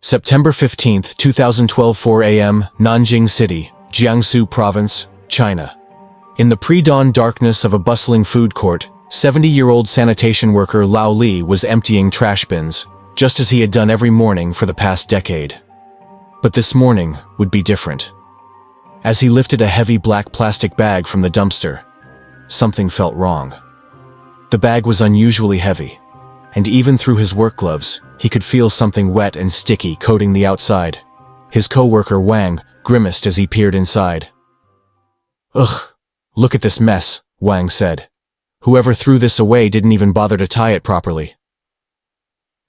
September 15, 2012, 4 a.m., Nanjing City, Jiangsu Province, China. In the pre-dawn darkness of a bustling food court, 70-year-old sanitation worker Lao Li was emptying trash bins, just as he had done every morning for the past decade. But this morning would be different. As he lifted a heavy black plastic bag from the dumpster, something felt wrong. The bag was unusually heavy, and even through his work gloves, he could feel something wet and sticky coating the outside. His co-worker Wang grimaced as he peered inside. "Ugh, look at this mess," Wang said. "Whoever threw this away didn't even bother to tie it properly.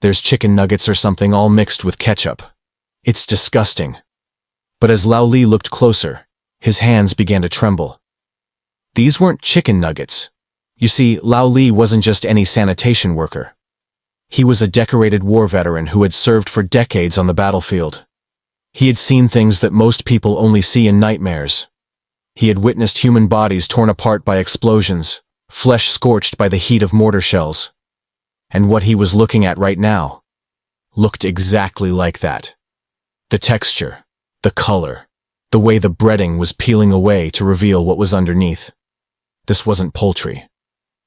There's chicken nuggets or something all mixed with ketchup. It's disgusting." But as Lao Li looked closer, his hands began to tremble. These weren't chicken nuggets. You see, Lao Li wasn't just any sanitation worker. He was a decorated war veteran who had served for decades on the battlefield. He had seen things that most people only see in nightmares. He had witnessed human bodies torn apart by explosions, flesh scorched by the heat of mortar shells. And what he was looking at right now looked exactly like that. The texture, the color, the way the breading was peeling away to reveal what was underneath. This wasn't poultry.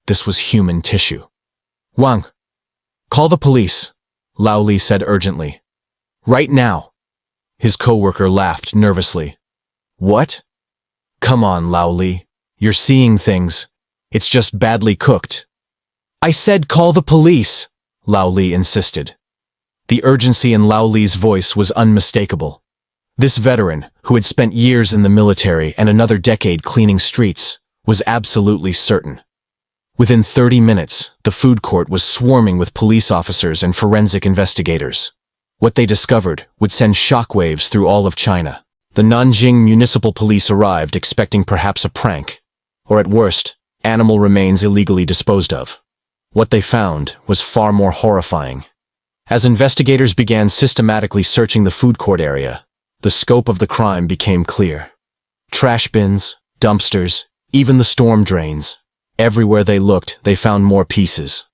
This was human tissue. "Wang, call the police," Lao Li said urgently. "Right now." His co-worker laughed nervously. "What? Come on, Lao Li. You're seeing things. It's just badly cooked." "I said call the police," Lao Li insisted. The urgency in Lao Li's voice was unmistakable. This veteran, who had spent years in the military and another decade cleaning streets, was absolutely certain. Within 30 minutes, the food court was swarming with police officers and forensic investigators. What they discovered would send shockwaves through all of China. The Nanjing municipal police arrived expecting perhaps a prank, or at worst, animal remains illegally disposed of. What they found was far more horrifying. As investigators began systematically searching the food court area, the scope of the crime became clear. Trash bins, dumpsters, even the storm drains. Everywhere they looked, they found more pieces.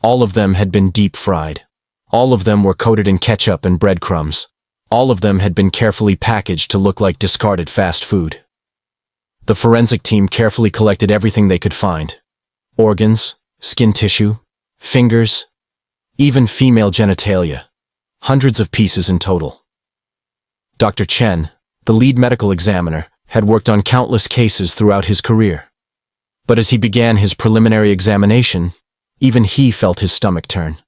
All of them had been deep-fried. All of them were coated in ketchup and breadcrumbs. All of them had been carefully packaged to look like discarded fast food. The forensic team carefully collected everything they could find. Organs, skin tissue, fingers, even female genitalia. Hundreds of pieces in total. Dr. Chen, the lead medical examiner, had worked on countless cases throughout his career. But as he began his preliminary examination, even he felt his stomach turn.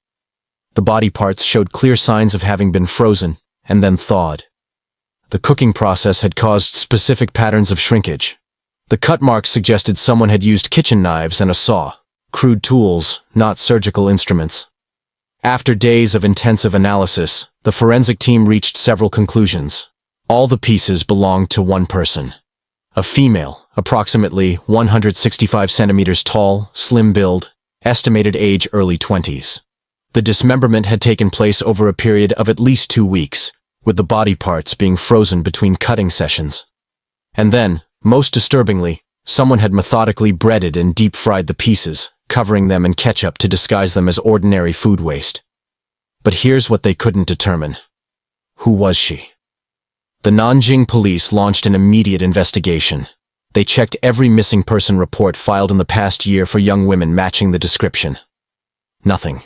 The body parts showed clear signs of having been frozen and then thawed. The cooking process had caused specific patterns of shrinkage. The cut marks suggested someone had used kitchen knives and a saw, crude tools, not surgical instruments. After days of intensive analysis, the forensic team reached several conclusions. All the pieces belonged to one person. A female, approximately 165 centimeters tall, slim build, estimated age early 20s. The dismemberment had taken place over a period of at least 2 weeks, with the body parts being frozen between cutting sessions. And then, most disturbingly, someone had methodically breaded and deep-fried the pieces, covering them in ketchup to disguise them as ordinary food waste. But here's what they couldn't determine. Who was she? The Nanjing police launched an immediate investigation. They checked every missing person report filed in the past year for young women matching the description. Nothing.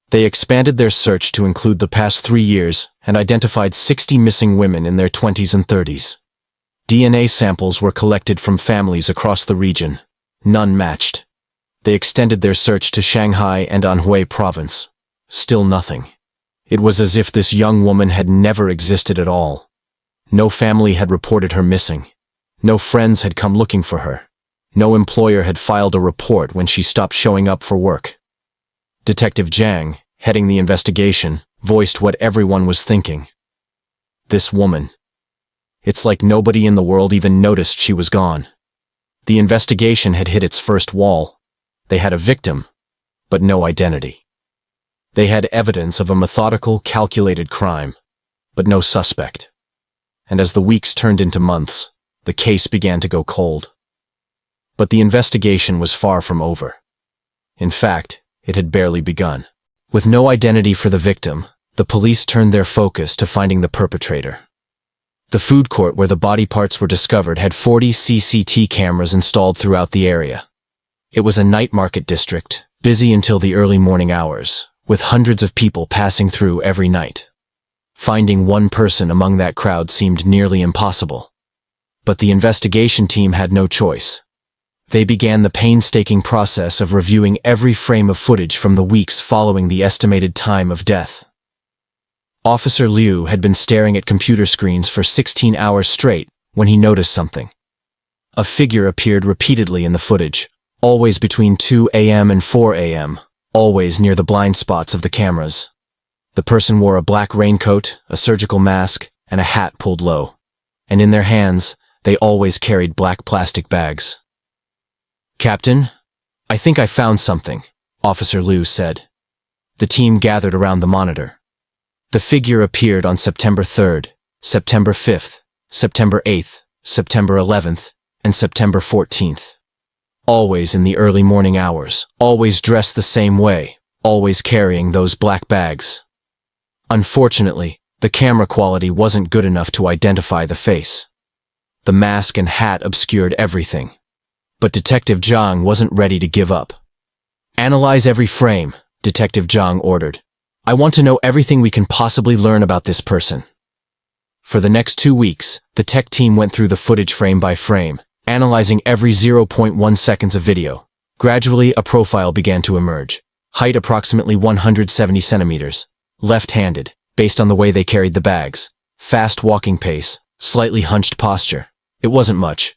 They expanded their search to include the past 3 years and identified 60 missing women in their 20s and 30s. DNA samples were collected from families across the region. None matched. They extended their search to Shanghai and Anhui province. Still nothing. It was as if this young woman had never existed at all. No family had reported her missing. No friends had come looking for her. No employer had filed a report when she stopped showing up for work. Detective Zhang, heading the investigation, voiced what everyone was thinking. This woman. It's like nobody in the world even noticed she was gone. The investigation had hit its first wall. They had a victim, but no identity. They had evidence of a methodical, calculated crime, but no suspect. And as the weeks turned into months, the case began to go cold. But the investigation was far from over. In fact, it had barely begun. With no identity for the victim, The police turned their focus to finding the perpetrator. The food court where the body parts were discovered had 40 CCTV cameras installed throughout the area. It was a night market district, busy until the early morning hours, with hundreds of people passing through every night. Finding one person among that crowd seemed nearly impossible. But the investigation team had no choice. They began the painstaking process of reviewing every frame of footage from the weeks following the estimated time of death. Officer Liu had been staring at computer screens for 16 hours straight when he noticed something. A figure appeared repeatedly in the footage, always between 2 a.m. and 4 a.m., always near the blind spots of the cameras. The person wore a black raincoat, a surgical mask, and a hat pulled low. And in their hands, they always carried black plastic bags. "Captain, I think I found something," Officer Liu said. The team gathered around the monitor. The figure appeared on September 3rd, September 5th, September 8th, September 11th, and September 14th. Always in the early morning hours, always dressed the same way, always carrying those black bags. Unfortunately, the camera quality wasn't good enough to identify the face. The mask and hat obscured everything. But Detective Zhang wasn't ready to give up. "Analyze every frame," Detective Zhang ordered. "I want to know everything we can possibly learn about this person." For the next 2 weeks, the tech team went through the footage frame by frame, analyzing every 0.1 seconds of video. Gradually, a profile began to emerge. Height approximately 170 centimeters. Left-handed, based on the way they carried the bags. Fast walking pace, slightly hunched posture. It wasn't much.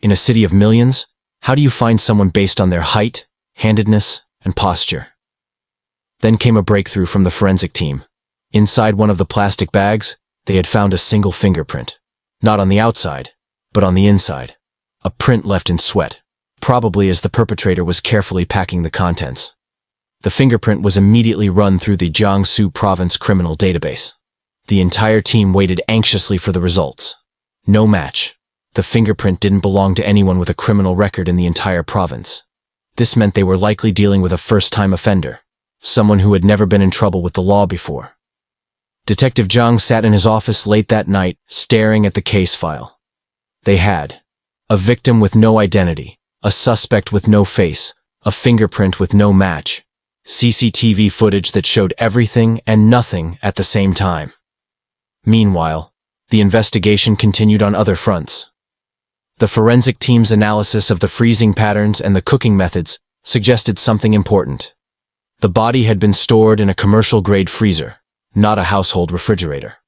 In a city of millions, how do you find someone based on their height, handedness, and posture? Then came a breakthrough from the forensic team. Inside one of the plastic bags, they had found a single fingerprint. Not on the outside, but on the inside. A print left in sweat, probably as the perpetrator was carefully packing the contents. The fingerprint was immediately run through the Jiangsu province criminal database. The entire team waited anxiously for the results. No match. The fingerprint didn't belong to anyone with a criminal record in the entire province. This meant they were likely dealing with a first-time offender, someone who had never been in trouble with the law before. Detective Zhang sat in his office late that night, staring at the case file. They had a victim with no identity, a suspect with no face, a fingerprint with no match, CCTV footage that showed everything and nothing at the same time. Meanwhile, the investigation continued on other fronts. The forensic team's analysis of the freezing patterns and the cooking methods suggested something important. The body had been stored in a commercial-grade freezer, not a household refrigerator.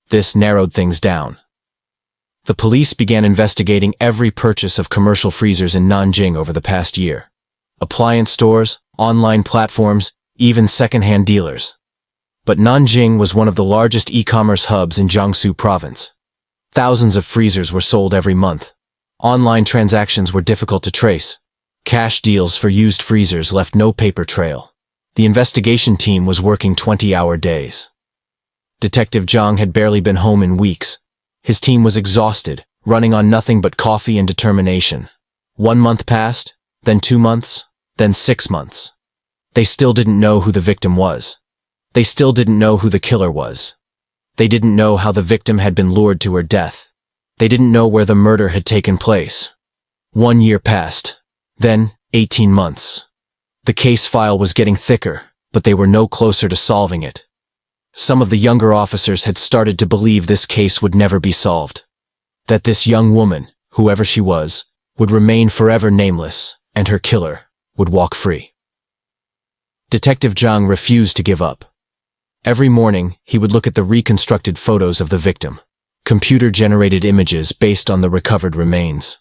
This narrowed things down. The police began investigating every purchase of commercial freezers in Nanjing over the past year. Appliance stores, online platforms, even second-hand dealers. But Nanjing was one of the largest e-commerce hubs in Jiangsu province. Thousands of freezers were sold every month. Online transactions were difficult to trace. Cash deals for used freezers left no paper trail. The investigation team was working 20-hour days. Detective Zhang had barely been home in weeks. His team was exhausted, running on nothing but coffee and determination. 1 month passed, then 2 months, then 6 months. They still didn't know who the victim was. They still didn't know who the killer was. They didn't know how the victim had been lured to her death. They didn't know where the murder had taken place. 1 year passed. Then, 18 months. The case file was getting thicker, but they were no closer to solving it. Some of the younger officers had started to believe this case would never be solved. That this young woman, whoever she was, would remain forever nameless, and her killer would walk free. Detective Zhang refused to give up. Every morning, he would look at the reconstructed photos of the victim. Computer-generated images based on the recovered remains.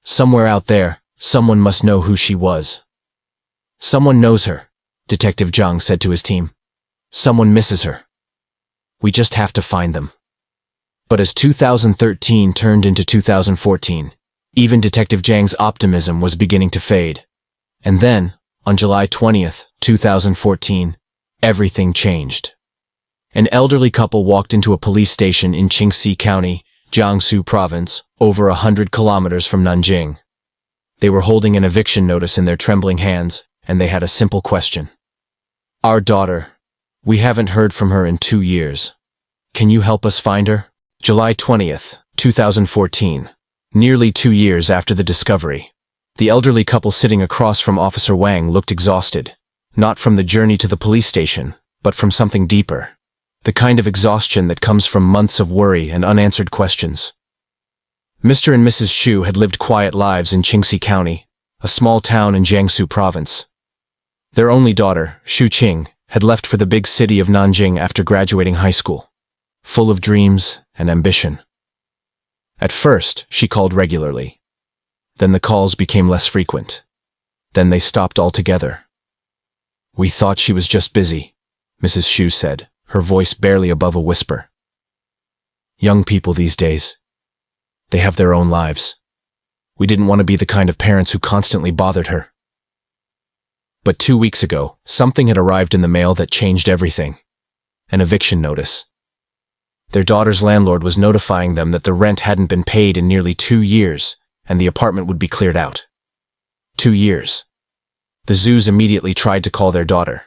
Somewhere out there, someone must know who she was. "Someone knows her," Detective Zhang said to his team. "Someone misses her. We just have to find them." But as 2013 turned into 2014, even Detective Zhang's optimism was beginning to fade. And then, on July 20th, 2014, everything changed. An elderly couple walked into a police station in Qingxi County, Jiangsu province, over 100 kilometers from Nanjing. They were holding an eviction notice in their trembling hands, and they had a simple question. "Our daughter, We haven't heard from her in 2 years. Can you help us find her? July 20th, 2014. Nearly 2 years after the discovery. The elderly couple sitting across from Officer Wang looked exhausted. Not from the journey to the police station, but from something deeper. The kind of exhaustion that comes from months of worry and unanswered questions. Mr. and Mrs. Xu had lived quiet lives in Qingxi County, a small town in Jiangsu Province. Their only daughter, Xu Qing, had left for the big city of Nanjing after graduating high school, full of dreams and ambition. At first, she called regularly. Then the calls became less frequent. Then they stopped altogether. We thought she was just busy, Mrs. Xu said, her voice barely above a whisper. Young people these days. They have their own lives. We didn't want to be the kind of parents who constantly bothered her. But 2 weeks ago, something had arrived in the mail that changed everything. An eviction notice. Their daughter's landlord was notifying them that the rent hadn't been paid in nearly 2 years, and the apartment would be cleared out. 2 years. The Xus immediately tried to call their daughter.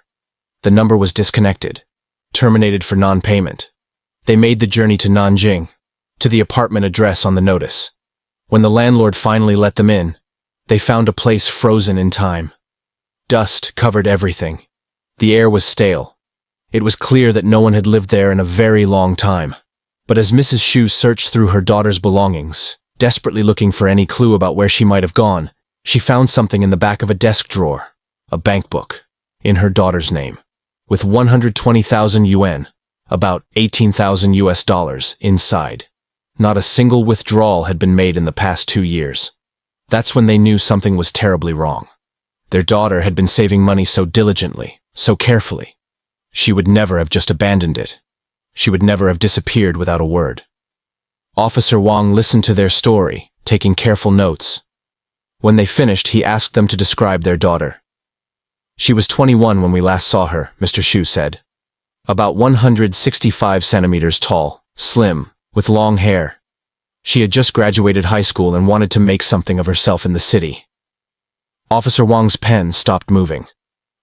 The number was disconnected, terminated for non-payment. They made the journey to Nanjing, to the apartment address on the notice. When the landlord finally let them in, they found a place frozen in time. Dust covered everything. The air was stale. It was clear that no one had lived there in a very long time. But as Mrs. Xu searched through her daughter's belongings, desperately looking for any clue about where she might have gone, she found something in the back of a desk drawer, a bank book, in her daughter's name, with 120,000 yuan, about 18,000 US dollars, inside. Not a single withdrawal had been made in the past 2 years. That's when they knew something was terribly wrong. Their daughter had been saving money so diligently, so carefully. She would never have just abandoned it. She would never have disappeared without a word. Officer Wang listened to their story, taking careful notes. When they finished, he asked them to describe their daughter. She was 21 when we last saw her, Mr. Xu said. About 165 centimeters tall, slim, with long hair. She had just graduated high school and wanted to make something of herself in the city. Officer Wang's pen stopped moving.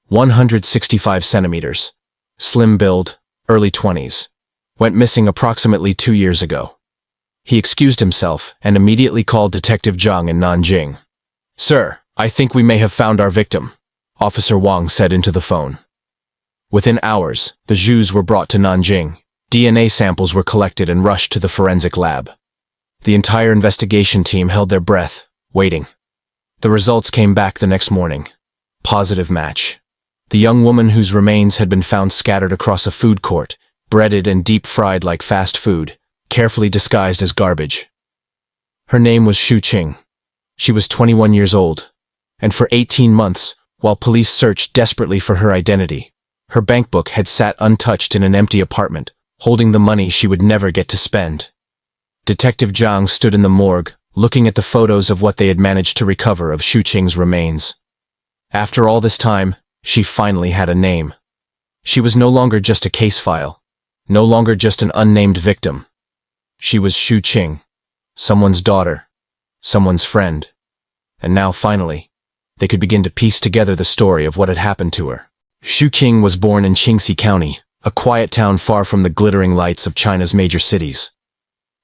165 centimeters. Slim build, early 20s. Went missing approximately 2 years ago. He excused himself and immediately called Detective Zhang in Nanjing. Sir, I think we may have found our victim, Officer Wang said into the phone. Within hours, the Xus were brought to Nanjing. DNA samples were collected and rushed to the forensic lab. The entire investigation team held their breath, waiting. The results came back the next morning. Positive match. The young woman whose remains had been found scattered across a food court, breaded and deep-fried like fast food, carefully disguised as garbage. Her name was Xu Qing. She was 21 years old, and for 18 months, while police searched desperately for her identity, her bank book had sat untouched in an empty apartment, holding the money she would never get to spend. Detective Zhang stood in the morgue, looking at the photos of what they had managed to recover of Xu Qing's remains. After all this time, she finally had a name. She was no longer just a case file, no longer just an unnamed victim. She was Xu Qing, someone's daughter, someone's friend. And now, finally, they could begin to piece together the story of what had happened to her. Xu Qing was born in Qingxi County, a quiet town far from the glittering lights of China's major cities.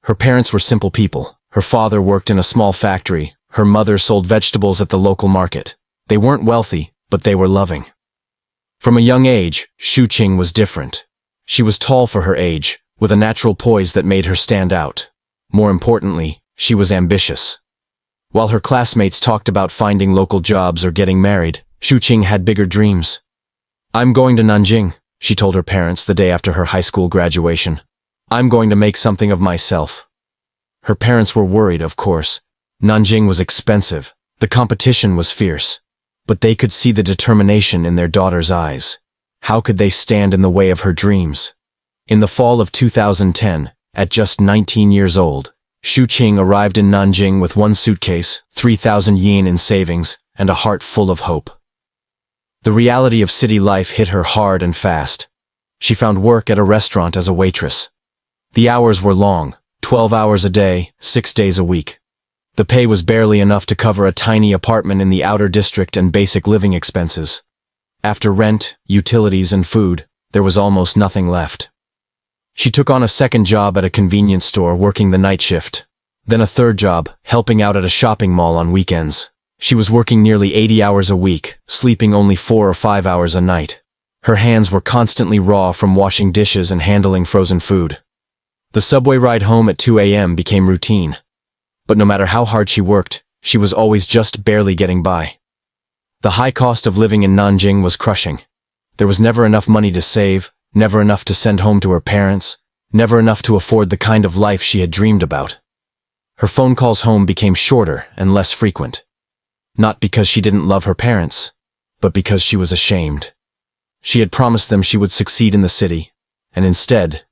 Her parents were simple people. Her father worked in a small factory. Her mother sold vegetables at the local market. They weren't wealthy, but they were loving. From a young age, Xu Qing was different. She was tall for her age, with a natural poise that made her stand out. More importantly, she was ambitious. While her classmates talked about finding local jobs or getting married, Xu Qing had bigger dreams. I'm going to Nanjing, she told her parents the day after her high school graduation. I'm going to make something of myself. Her parents were worried, of course. Nanjing was expensive. The competition was fierce. But they could see the determination in their daughter's eyes. How could they stand in the way of her dreams? In the fall of 2010, at just 19 years old, Xu Qing arrived in Nanjing with one suitcase, 3,000 yen in savings, and a heart full of hope. The reality of city life hit her hard and fast. She found work at a restaurant as a waitress. The hours were long, 12 hours a day, 6 days a week. The pay was barely enough to cover a tiny apartment in the outer district and basic living expenses. After rent, utilities, and food, there was almost nothing left. She took on a second job at a convenience store working the night shift, then a third job, helping out at a shopping mall on weekends. She was working nearly 80 hours a week, sleeping only 4 or 5 hours a night. Her hands were constantly raw from washing dishes and handling frozen food. The subway ride home at 2 a.m. became routine. But no matter how hard she worked, she was always just barely getting by. The high cost of living in Nanjing was crushing. There was never enough money to save, never enough to send home to her parents, never enough to afford the kind of life she had dreamed about. Her phone calls home became shorter and less frequent. Not because she didn't love her parents, but because she was ashamed. She had promised them she would succeed in the city, and instead,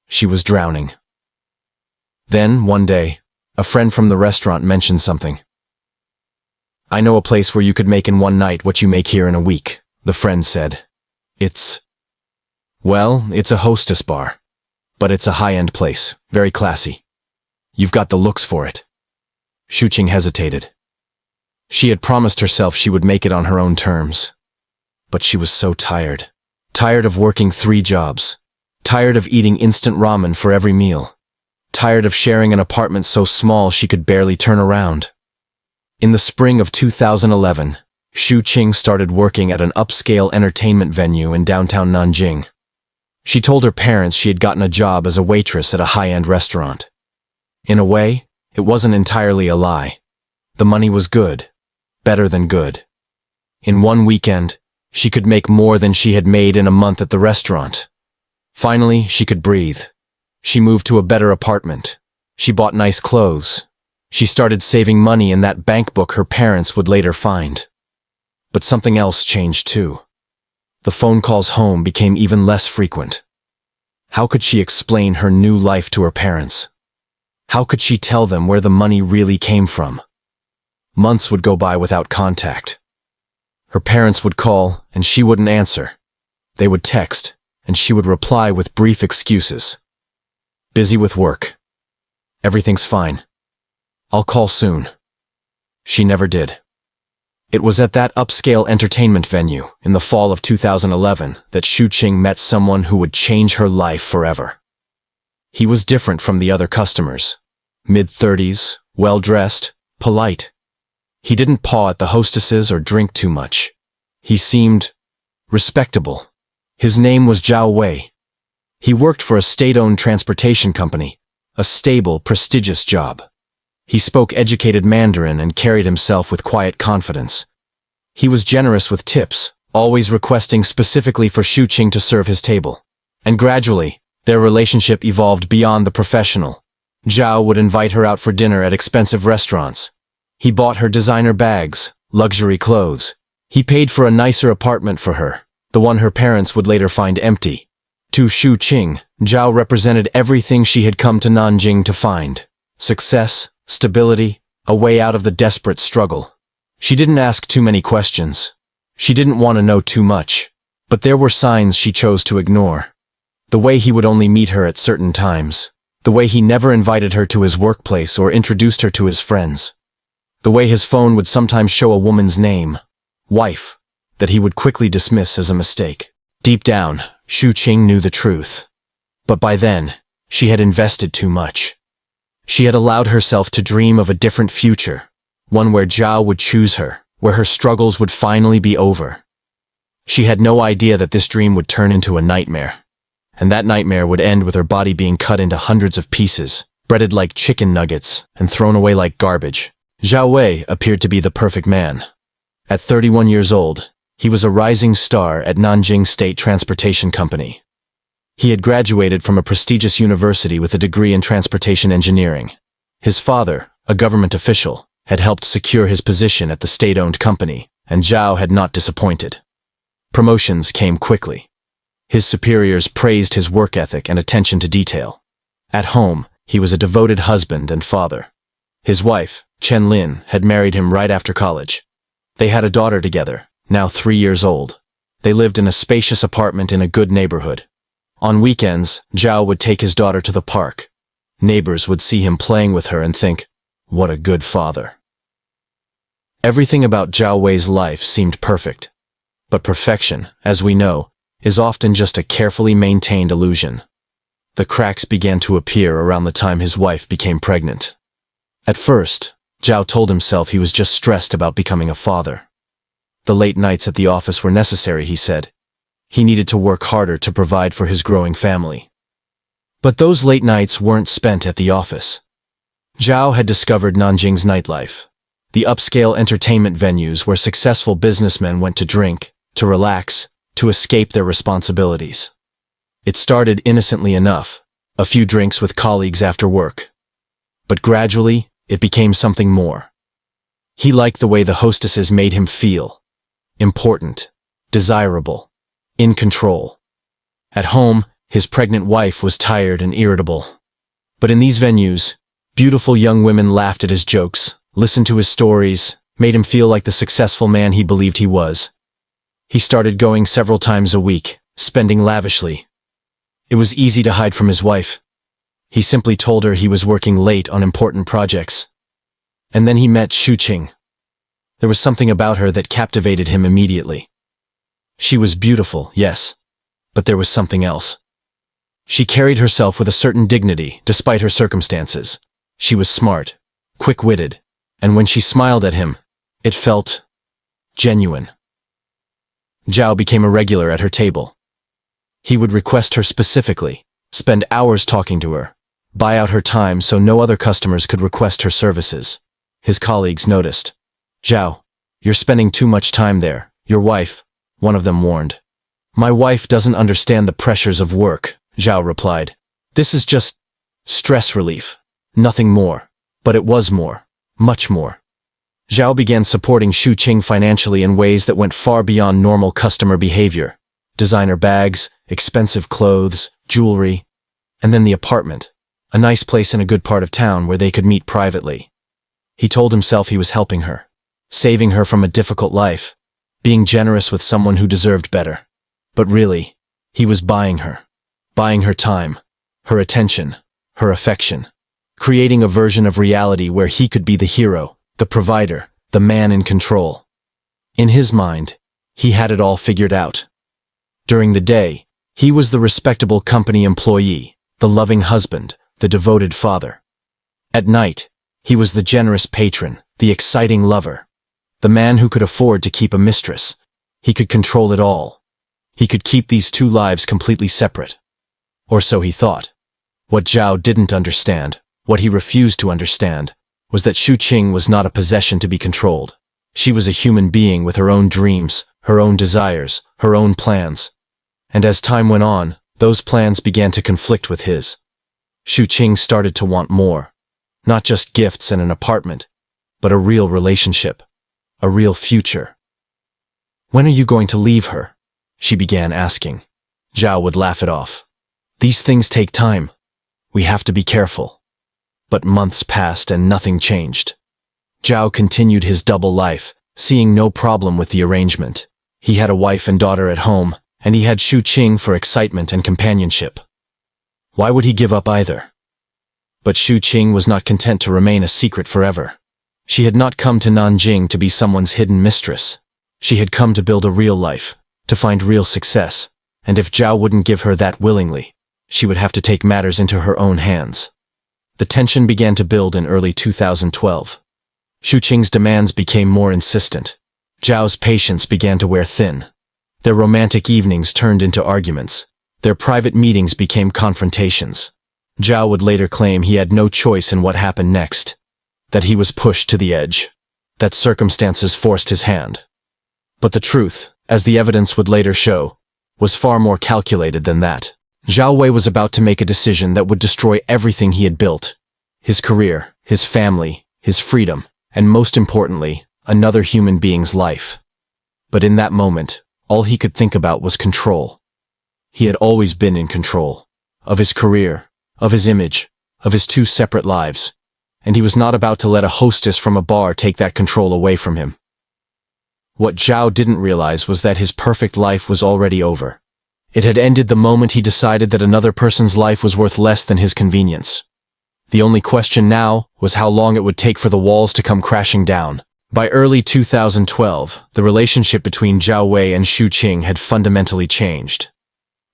she was drowning. Then, one day, a friend from the restaurant mentioned something. "I know a place where you could make in one night what you make here in a week," the friend said. It's a hostess bar. But it's a high-end place, very classy. You've got the looks for it." Xu Qing hesitated. She had promised herself she would make it on her own terms. But she was so tired. Tired of working 3 jobs. Tired of eating instant ramen for every meal. Tired of sharing an apartment so small she could barely turn around. In the spring of 2011, Xu Qing started working at an upscale entertainment venue in downtown Nanjing. She told her parents she had gotten a job as a waitress at a high-end restaurant. In a way, it wasn't entirely a lie. The money was good. Better than good. In one weekend, she could make more than she had made in a month at the restaurant. Finally, she could breathe. She moved to a better apartment. She bought nice clothes. She started saving money in that bank book her parents would later find. But something else changed too. The phone calls home became even less frequent. How could she explain her new life to her parents? How could she tell them where the money really came from? Months would go by without contact. Her parents would call, and she wouldn't answer. They would text, and she would reply with brief excuses. "Busy with work. Everything's fine. I'll call soon." She never did. It was at that upscale entertainment venue in the fall of 2011 that Xu Qing met someone who would change her life forever. He was different from the other customers. Mid-30s, well-dressed, polite. He didn't paw at the hostesses or drink too much. He seemed respectable. His name was Zhao Wei. He worked for a state-owned transportation company, a stable, prestigious job. He spoke educated Mandarin and carried himself with quiet confidence. He was generous with tips, always requesting specifically for Xu Qing to serve his table. And gradually, their relationship evolved beyond the professional. Zhao would invite her out for dinner at expensive restaurants. He bought her designer bags, luxury clothes. He paid for a nicer apartment for her, the one her parents would later find empty. To Xu Qing, Zhao represented everything she had come to Nanjing to find. Success, stability, a way out of the desperate struggle. She didn't ask too many questions. She didn't want to know too much. But there were signs she chose to ignore. The way he would only meet her at certain times. The way he never invited her to his workplace or introduced her to his friends. The way his phone would sometimes show a woman's name, wife, that he would quickly dismiss as a mistake. Deep down, Xu Qing knew the truth. But by then, she had invested too much. She had allowed herself to dream of a different future, one where Zhao would choose her, where her struggles would finally be over. She had no idea that this dream would turn into a nightmare. And that nightmare would end with her body being cut into hundreds of pieces, breaded like chicken nuggets, and thrown away like garbage. Zhao Wei appeared to be the perfect man. At 31 years old, he was a rising star at Nanjing State Transportation Company. He had graduated from a prestigious university with a degree in transportation engineering. His father, a government official, had helped secure his position at the state-owned company, and Zhao had not disappointed. Promotions came quickly. His superiors praised his work ethic and attention to detail. At home, he was a devoted husband and father. His wife, Chen Lin, had married him right after college. They had a daughter together, now 3 years old. They lived in a spacious apartment in a good neighborhood. On weekends, Zhao would take his daughter to the park. Neighbors would see him playing with her and think, what a good father. Everything about Zhao Wei's life seemed perfect. But perfection, as we know, is often just a carefully maintained illusion. The cracks began to appear around the time his wife became pregnant. At first, Zhao told himself he was just stressed about becoming a father. The late nights at the office were necessary, he said. He needed to work harder to provide for his growing family. But those late nights weren't spent at the office. Zhao had discovered Nanjing's nightlife, the upscale entertainment venues where successful businessmen went to drink, to relax, to escape their responsibilities. It started innocently enough, a few drinks with colleagues after work. But gradually, it became something more. He liked the way the hostesses made him feel. Important, desirable, in control. At home, his pregnant wife was tired and irritable. But in these venues, beautiful young women laughed at his jokes, listened to his stories, made him feel like the successful man he believed he was. He started going several times a week, spending lavishly. It was easy to hide from his wife. He simply told her he was working late on important projects. And then he met Xu Qing. There was something about her that captivated him immediately. She was beautiful, yes, but there was something else. She carried herself with a certain dignity, despite her circumstances. She was smart, quick-witted, and when she smiled at him, it felt genuine. Zhao became a regular at her table. He would request her specifically, spend hours talking to her, buy out her time so no other customers could request her services. His colleagues noticed. "Zhao, you're spending too much time there. Your wife," one of them warned. "My wife doesn't understand the pressures of work," Zhao replied. "This is just stress relief. Nothing more." But it was more. Much more. Zhao began supporting Xu Qing financially in ways that went far beyond normal customer behavior. Designer bags, expensive clothes, jewelry, and then the apartment, a nice place in a good part of town where they could meet privately. He told himself he was helping her, saving her from a difficult life, being generous with someone who deserved better. But really, he was buying her time, her attention, her affection, creating a version of reality where he could be the hero, the provider, the man in control. In his mind, he had it all figured out. During the day, he was the respectable company employee, the loving husband, the devoted father. At night, he was the generous patron, the exciting lover, the man who could afford to keep a mistress. He could control it all. He could keep these two lives completely separate. Or so he thought. What Zhao didn't understand, what he refused to understand, was that Xu Qing was not a possession to be controlled. She was a human being with her own dreams, her own desires, her own plans. And as time went on, those plans began to conflict with his. Xu Qing started to want more. Not just gifts and an apartment, but a real relationship, a real future. "When are you going to leave her?" she began asking. Zhao would laugh it off. "These things take time. We have to be careful." But months passed and nothing changed. Zhao continued his double life, seeing no problem with the arrangement. He had a wife and daughter at home, and he had Xu Qing for excitement and companionship. Why would he give up either? But Xu Qing was not content to remain a secret forever. She had not come to Nanjing to be someone's hidden mistress. She had come to build a real life, to find real success, and if Zhao wouldn't give her that willingly, she would have to take matters into her own hands. The tension began to build in early 2012. Xu Qing's demands became more insistent. Zhao's patience began to wear thin. Their romantic evenings turned into arguments. Their private meetings became confrontations. Zhao would later claim he had no choice in what happened next, that he was pushed to the edge, that circumstances forced his hand. But the truth, as the evidence would later show, was far more calculated than that. Zhao Wei was about to make a decision that would destroy everything he had built. His career, his family, his freedom, and most importantly, another human being's life. But in that moment, all he could think about was control. He had always been in control. Of his career, of his image, of his two separate lives. And he was not about to let a hostess from a bar take that control away from him. What Zhao didn't realize was that his perfect life was already over. It had ended the moment he decided that another person's life was worth less than his convenience. The only question now was how long it would take for the walls to come crashing down. By early 2012, the relationship between Zhao Wei and Xu Qing had fundamentally changed.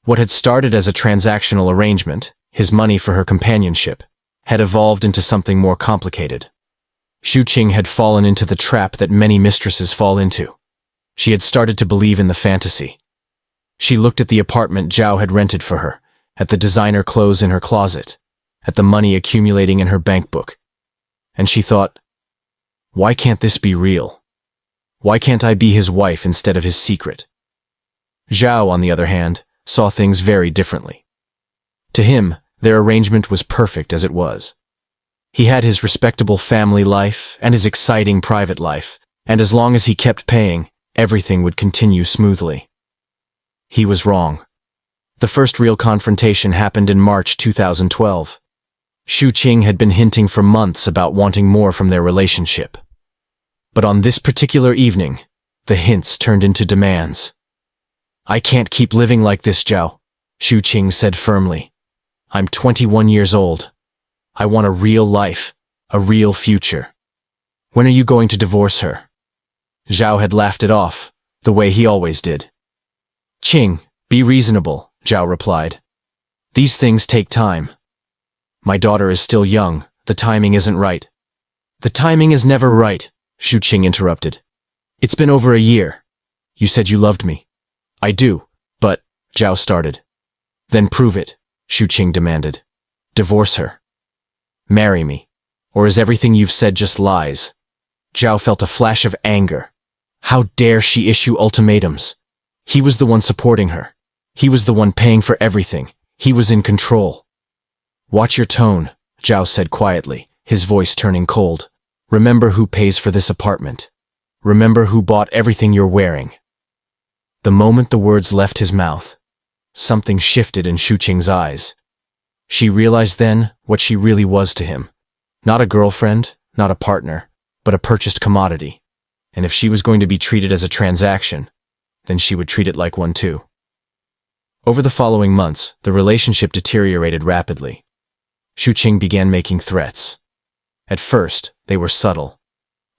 What had started as a transactional arrangement, his money for her companionship, had evolved into something more complicated. Xu Qing had fallen into the trap that many mistresses fall into. She had started to believe in the fantasy. She looked at the apartment Zhao had rented for her, at the designer clothes in her closet, at the money accumulating in her bank book. And she thought, why can't this be real? Why can't I be his wife instead of his secret? Zhao, on the other hand, saw things very differently. To him, their arrangement was perfect as it was. He had his respectable family life and his exciting private life, and as long as he kept paying, everything would continue smoothly. He was wrong. The first real confrontation happened in March 2012. Xu Qing had been hinting for months about wanting more from their relationship. But on this particular evening, the hints turned into demands. I can't keep living like this, Zhao, Xu Qing said firmly. I'm 21 years old. I want a real life, a real future. When are you going to divorce her? Zhao had laughed it off, the way he always did. Qing, be reasonable, Zhao replied. These things take time. My daughter is still young, the timing isn't right. The timing is never right, Xu Qing interrupted. It's been over a year. You said you loved me. I do, but, Zhao started. Then prove it, Xu Qing demanded. Divorce her. Marry me. Or is everything you've said just lies? Zhao felt a flash of anger. How dare she issue ultimatums? He was the one supporting her. He was the one paying for everything. He was in control. Watch your tone, Zhao said quietly, his voice turning cold. Remember who pays for this apartment. Remember who bought everything you're wearing. The moment the words left his mouth, something shifted in Xu Qing's eyes. She realized then what she really was to him. Not a girlfriend, not a partner, but a purchased commodity. And if she was going to be treated as a transaction, then she would treat it like one too. Over the following months, the relationship deteriorated rapidly. Xu Qing began making threats. At first, they were subtle.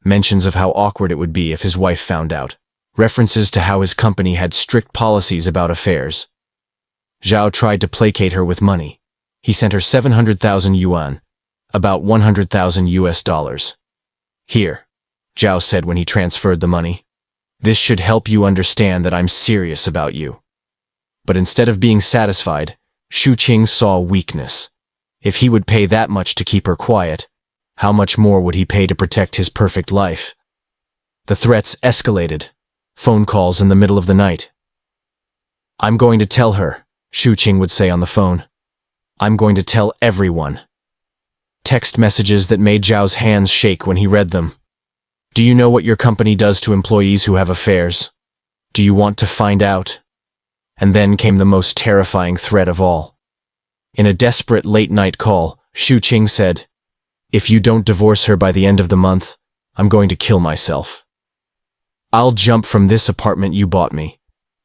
Mentions of how awkward it would be if his wife found out. References to how his company had strict policies about affairs. Zhao tried to placate her with money. He sent her 700,000 yuan, about 100,000 US dollars. Here, Zhao said when he transferred the money. This should help you understand that I'm serious about you. But instead of being satisfied, Xu Qing saw weakness. If he would pay that much to keep her quiet, how much more would he pay to protect his perfect life? The threats escalated. Phone calls in the middle of the night. I'm going to tell her, Xu Qing would say on the phone. I'm going to tell everyone. Text messages that made Zhao's hands shake when he read them. Do you know what your company does to employees who have affairs? Do you want to find out? And then came the most terrifying threat of all. In a desperate late-night call, Xu Qing said, If you don't divorce her by the end of the month, I'm going to kill myself. I'll jump from this apartment you bought me,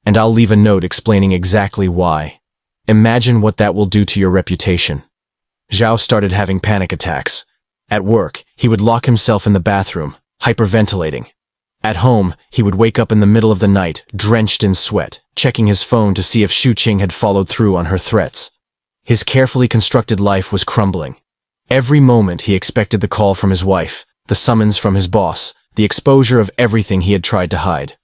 and I'll leave a note explaining exactly why. Imagine what that will do to your reputation. Zhao started having panic attacks. At work, he would lock himself in the bathroom, hyperventilating. At home, he would wake up in the middle of the night, drenched in sweat, checking his phone to see if Xu Qing had followed through on her threats. His carefully constructed life was crumbling. Every moment he expected the call from his wife, the summons from his boss, the exposure of everything he had tried to hide.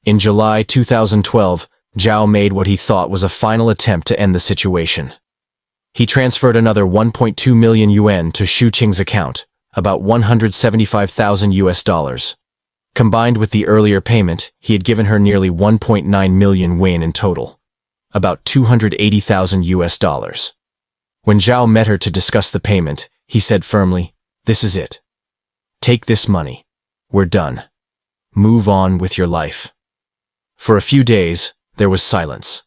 In July 2012, Zhao made what he thought was a final attempt to end the situation. He transferred another 1.2 million yuan to Xu Qing's account, about 175,000 US dollars. Combined with the earlier payment, he had given her nearly 1.9 million yuan in total, about 280,000 US dollars. When Zhao met her to discuss the payment, he said firmly, This is it. Take this money. We're done. Move on with your life. For a few days, there was silence.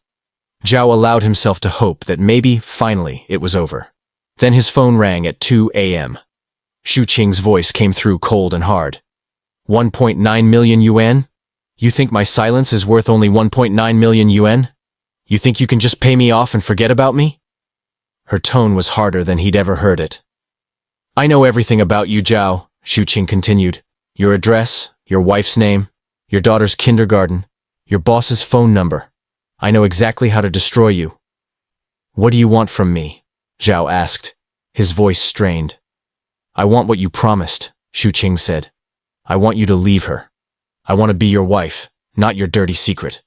Zhao allowed himself to hope that maybe, finally, it was over. Then his phone rang at 2 a.m. Xu Qing's voice came through cold and hard. 1.9 million yuan? You think my silence is worth only 1.9 million yuan? You think you can just pay me off and forget about me? Her tone was harder than he'd ever heard it. I know everything about you, Zhao, Xu Qing continued. Your address, your wife's name, your daughter's kindergarten, your boss's phone number. I know exactly how to destroy you." "What do you want from me?" Zhao asked, his voice strained. "I want what you promised," Xu Qing said. "I want you to leave her. I want to be your wife, not your dirty secret.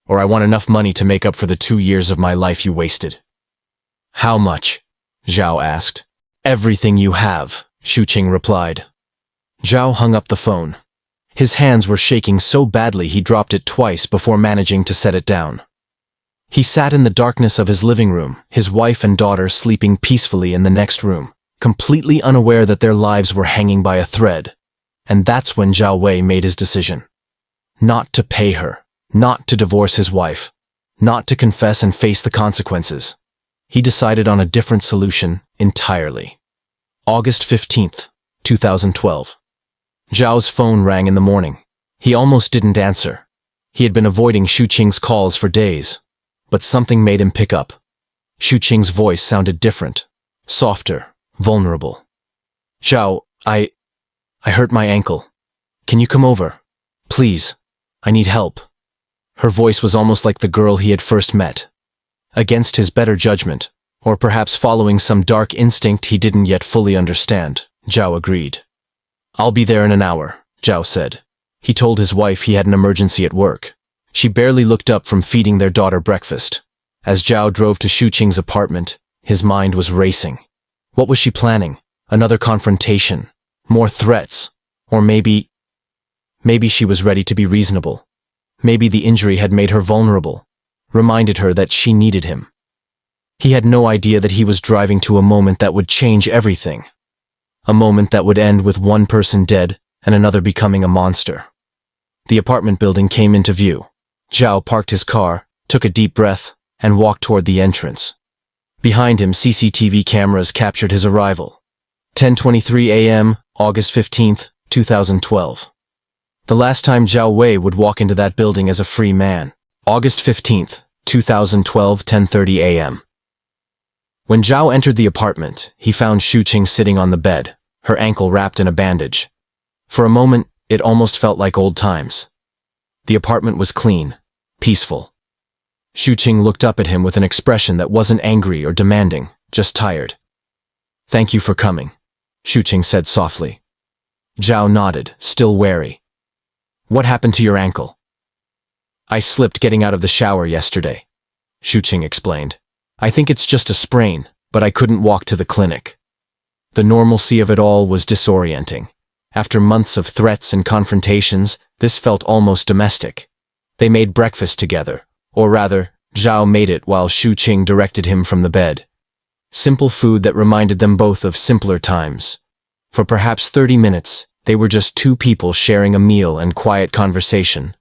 Or I want enough money to make up for the 2 years of my life you wasted." "How much?" Zhao asked. "Everything you have," Xu Qing replied. Zhao hung up the phone. His hands were shaking so badly he dropped it twice before managing to set it down. He sat in the darkness of his living room, his wife and daughter sleeping peacefully in the next room, completely unaware that their lives were hanging by a thread. And that's when Zhao Wei made his decision. Not to pay her, not to divorce his wife, not to confess and face the consequences. He decided on a different solution entirely. August 15th, 2012. Zhao's phone rang in the morning. He almost didn't answer. He had been avoiding Xu Qing's calls for days. But something made him pick up. Xu Qing's voice sounded different, softer, vulnerable. "Zhao, I hurt my ankle. Can you come over? Please, I need help." Her voice was almost like the girl he had first met. Against his better judgment, or perhaps following some dark instinct he didn't yet fully understand, Zhao agreed. "I'll be there in an hour," Zhao said. He told his wife he had an emergency at work. She barely looked up from feeding their daughter breakfast. As Zhao drove to Xu Qing's apartment, his mind was racing. What was she planning? Another confrontation? More threats? Or maybe she was ready to be reasonable. Maybe the injury had made her vulnerable, reminded her that she needed him. He had no idea that he was driving to a moment that would change everything. A moment that would end with one person dead and another becoming a monster. The apartment building came into view. Zhao parked his car, took a deep breath, and walked toward the entrance. Behind him, CCTV cameras captured his arrival. 10:23 a.m., August 15th, 2012. The last time Zhao Wei would walk into that building as a free man. August 15th, 2012, 10:30 a.m. When Zhao entered the apartment, he found Xu Qing sitting on the bed, her ankle wrapped in a bandage. For a moment, it almost felt like old times. The apartment was clean, peaceful. Xu Qing looked up at him with an expression that wasn't angry or demanding, just tired. "Thank you for coming," Xu Qing said softly. Zhao nodded, still wary. "What happened to your ankle?" "I slipped getting out of the shower yesterday," Xu Qing explained. "I think it's just a sprain, but I couldn't walk to the clinic." The normalcy of it all was disorienting. After months of threats and confrontations, this felt almost domestic. They made breakfast together, or rather, Zhao made it while Xu Qing directed him from the bed. Simple food that reminded them both of simpler times. For perhaps 30 minutes, they were just two people sharing a meal and quiet conversation.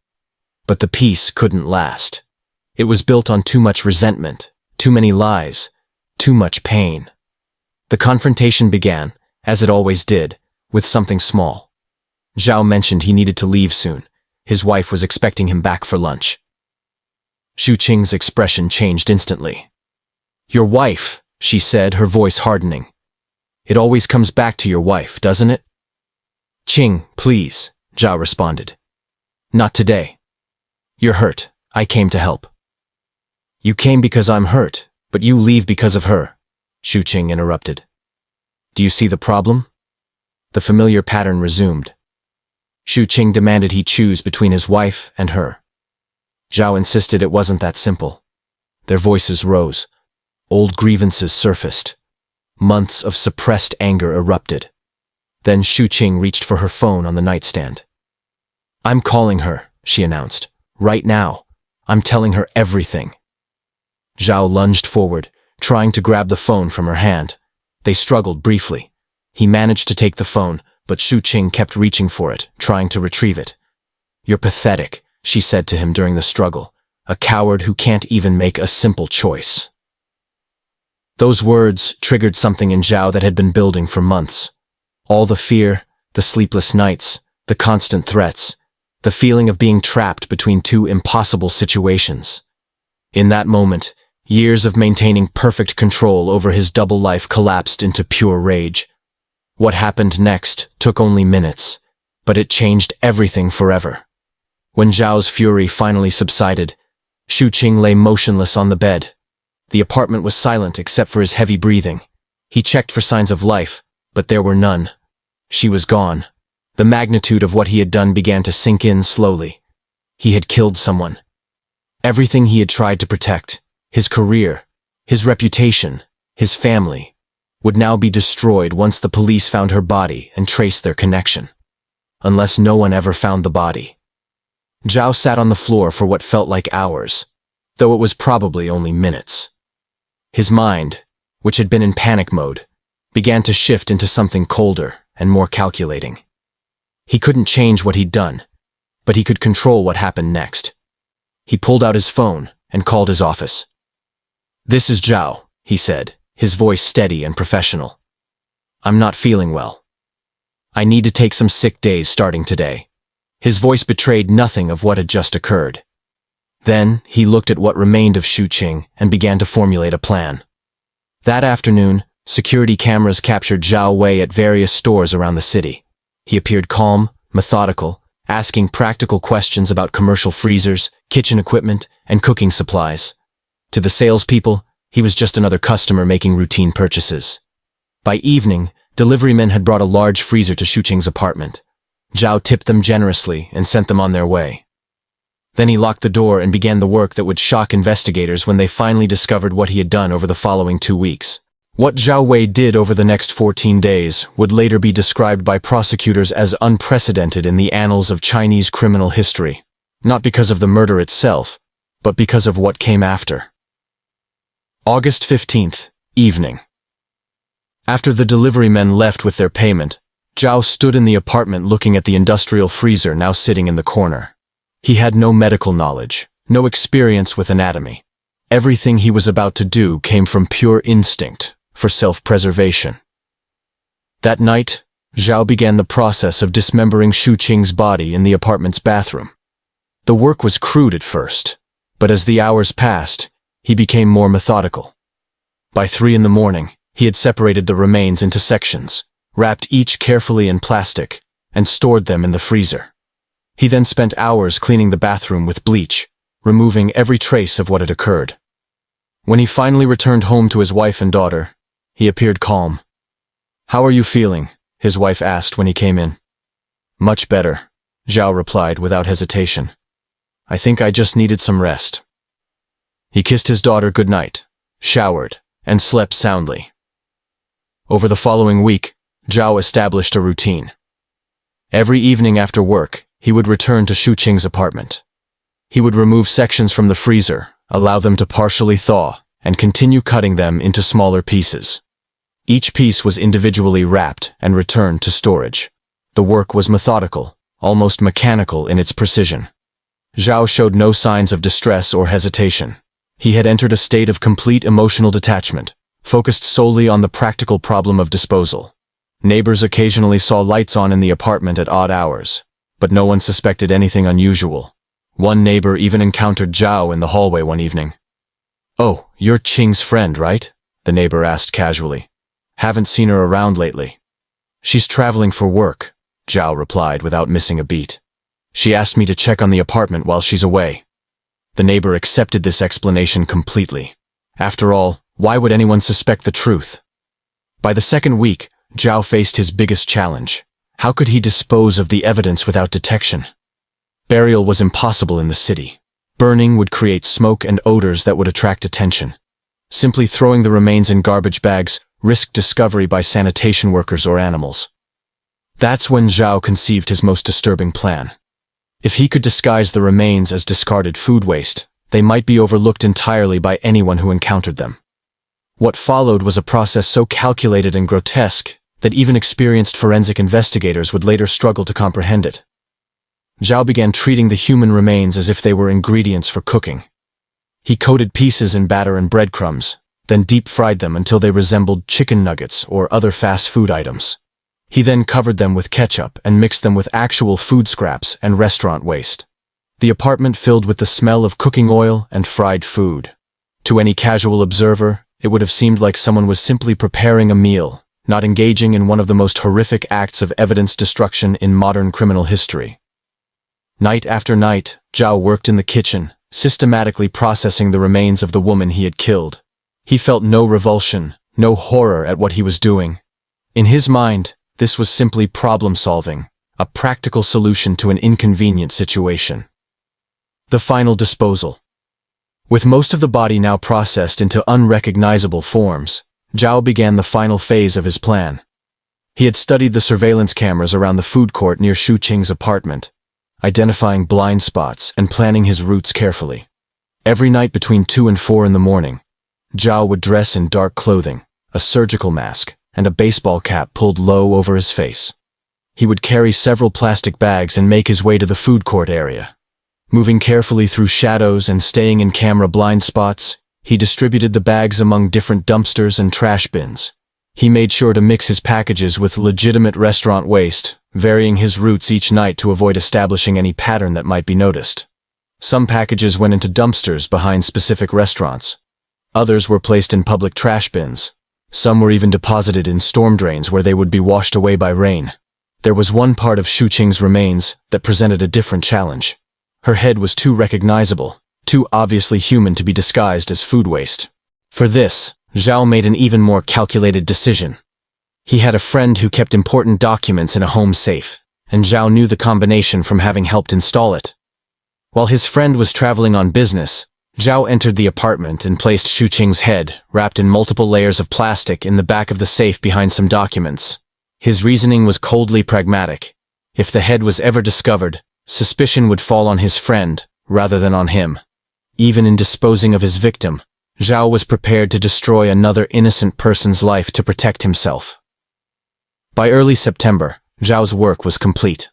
But the peace couldn't last. It was built on too much resentment, too many lies, too much pain. The confrontation began, as it always did, with something small. Zhao mentioned he needed to leave soon. His wife was expecting him back for lunch. Xu Qing's expression changed instantly. "Your wife," she said, her voice hardening. "It always comes back to your wife, doesn't it?" "Qing, please," Zhao responded. "Not today. You're hurt. I came to help." "You came because I'm hurt, but you leave because of her," Xu Qing interrupted. "Do you see the problem?" The familiar pattern resumed. Xu Qing demanded he choose between his wife and her. Zhao insisted it wasn't that simple. Their voices rose. Old grievances surfaced. Months of suppressed anger erupted. Then Xu Qing reached for her phone on the nightstand. "I'm calling her," she announced. "Right now. I'm telling her everything." Zhao lunged forward, trying to grab the phone from her hand. They struggled briefly. He managed to take the phone, but Xu Qing kept reaching for it, trying to retrieve it. "You're pathetic," she said to him during the struggle. "A coward who can't even make a simple choice." Those words triggered something in Zhao that had been building for months. All the fear, the sleepless nights, the constant threats, the feeling of being trapped between two impossible situations. In that moment, years of maintaining perfect control over his double life collapsed into pure rage. What happened next took only minutes, but it changed everything forever. When Zhao's fury finally subsided, Xu Qing lay motionless on the bed. The apartment was silent except for his heavy breathing. He checked for signs of life, but there were none. She was gone. The magnitude of what he had done began to sink in slowly. He had killed someone. Everything he had tried to protect, his career, his reputation, his family, would now be destroyed once the police found her body and traced their connection. Unless no one ever found the body. Zhao sat on the floor for what felt like hours, though it was probably only minutes. His mind, which had been in panic mode, began to shift into something colder and more calculating. He couldn't change what he'd done, but he could control what happened next. He pulled out his phone and called his office. "This is Zhao," he said, his voice steady and professional. "I'm not feeling well. I need to take some sick days starting today." His voice betrayed nothing of what had just occurred. Then, he looked at what remained of Xu Qing and began to formulate a plan. That afternoon, security cameras captured Zhao Wei at various stores around the city. He appeared calm, methodical, asking practical questions about commercial freezers, kitchen equipment, and cooking supplies. To the salespeople, he was just another customer making routine purchases. By evening, deliverymen had brought a large freezer to Xu Qing's apartment. Zhao tipped them generously and sent them on their way. Then he locked the door and began the work that would shock investigators when they finally discovered what he had done over the following 2 weeks. What Zhao Wei did over the next 14 days would later be described by prosecutors as unprecedented in the annals of Chinese criminal history, not because of the murder itself, but because of what came after. August 15th, evening. After the deliverymen left with their payment, Zhao stood in the apartment looking at the industrial freezer now sitting in the corner. He had no medical knowledge, no experience with anatomy. Everything he was about to do came from pure instinct for self-preservation. That night, Zhao began the process of dismembering Xu Qing's body in the apartment's bathroom. The work was crude at first, but as the hours passed, he became more methodical. By 3 in the morning, he had separated the remains into sections, wrapped each carefully in plastic, and stored them in the freezer. He then spent hours cleaning the bathroom with bleach, removing every trace of what had occurred. When he finally returned home to his wife and daughter, he appeared calm. "How are you feeling?" his wife asked when he came in. "Much better," Zhao replied without hesitation. "I think I just needed some rest." He kissed his daughter goodnight, showered, and slept soundly. Over the following week, Zhao established a routine. Every evening after work, he would return to Xu Qing's apartment. He would remove sections from the freezer, allow them to partially thaw, and continue cutting them into smaller pieces. Each piece was individually wrapped and returned to storage. The work was methodical, almost mechanical in its precision. Zhao showed no signs of distress or hesitation. He had entered a state of complete emotional detachment, focused solely on the practical problem of disposal. Neighbors occasionally saw lights on in the apartment at odd hours, but no one suspected anything unusual. One neighbor even encountered Zhao in the hallway one evening. "Oh, you're Qing's friend, right?" the neighbor asked casually. "Haven't seen her around lately." "She's traveling for work," Zhao replied without missing a beat. "She asked me to check on the apartment while she's away." The neighbor accepted this explanation completely. After all, why would anyone suspect the truth? By the second week, Zhao faced his biggest challenge. How could he dispose of the evidence without detection? Burial was impossible in the city. Burning would create smoke and odors that would attract attention. Simply throwing the remains in garbage bags risked discovery by sanitation workers or animals. That's when Zhao conceived his most disturbing plan. If he could disguise the remains as discarded food waste, they might be overlooked entirely by anyone who encountered them. What followed was a process so calculated and grotesque that even experienced forensic investigators would later struggle to comprehend it. Zhao began treating the human remains as if they were ingredients for cooking. He coated pieces in batter and breadcrumbs, then deep-fried them until they resembled chicken nuggets or other fast food items. He then covered them with ketchup and mixed them with actual food scraps and restaurant waste. The apartment filled with the smell of cooking oil and fried food. To any casual observer, it would have seemed like someone was simply preparing a meal, not engaging in one of the most horrific acts of evidence destruction in modern criminal history. Night after night, Zhao worked in the kitchen, systematically processing the remains of the woman he had killed. He felt no revulsion, no horror at what he was doing. In his mind, this was simply problem-solving, a practical solution to an inconvenient situation. The final disposal. With most of the body now processed into unrecognizable forms, Zhao began the final phase of his plan. He had studied the surveillance cameras around the food court near Xu Qing's apartment, identifying blind spots and planning his routes carefully. Every night between 2 and 4 in the morning, Zhao would dress in dark clothing, a surgical mask, and a baseball cap pulled low over his face. He would carry several plastic bags and make his way to the food court area. Moving carefully through shadows and staying in camera blind spots, he distributed the bags among different dumpsters and trash bins. He made sure to mix his packages with legitimate restaurant waste, varying his routes each night to avoid establishing any pattern that might be noticed. Some packages went into dumpsters behind specific restaurants. Others were placed in public trash bins. Some were even deposited in storm drains where they would be washed away by rain. There was one part of Xu Qing's remains that presented a different challenge. Her head was too recognizable, too obviously human to be disguised as food waste. For this, Zhao made an even more calculated decision. He had a friend who kept important documents in a home safe, and Zhao knew the combination from having helped install it. While his friend was traveling on business, Zhao entered the apartment and placed Xu Qing's head, wrapped in multiple layers of plastic, in the back of the safe behind some documents. His reasoning was coldly pragmatic. If the head was ever discovered, suspicion would fall on his friend, rather than on him. Even in disposing of his victim, Zhao was prepared to destroy another innocent person's life to protect himself. By early September, Zhao's work was complete.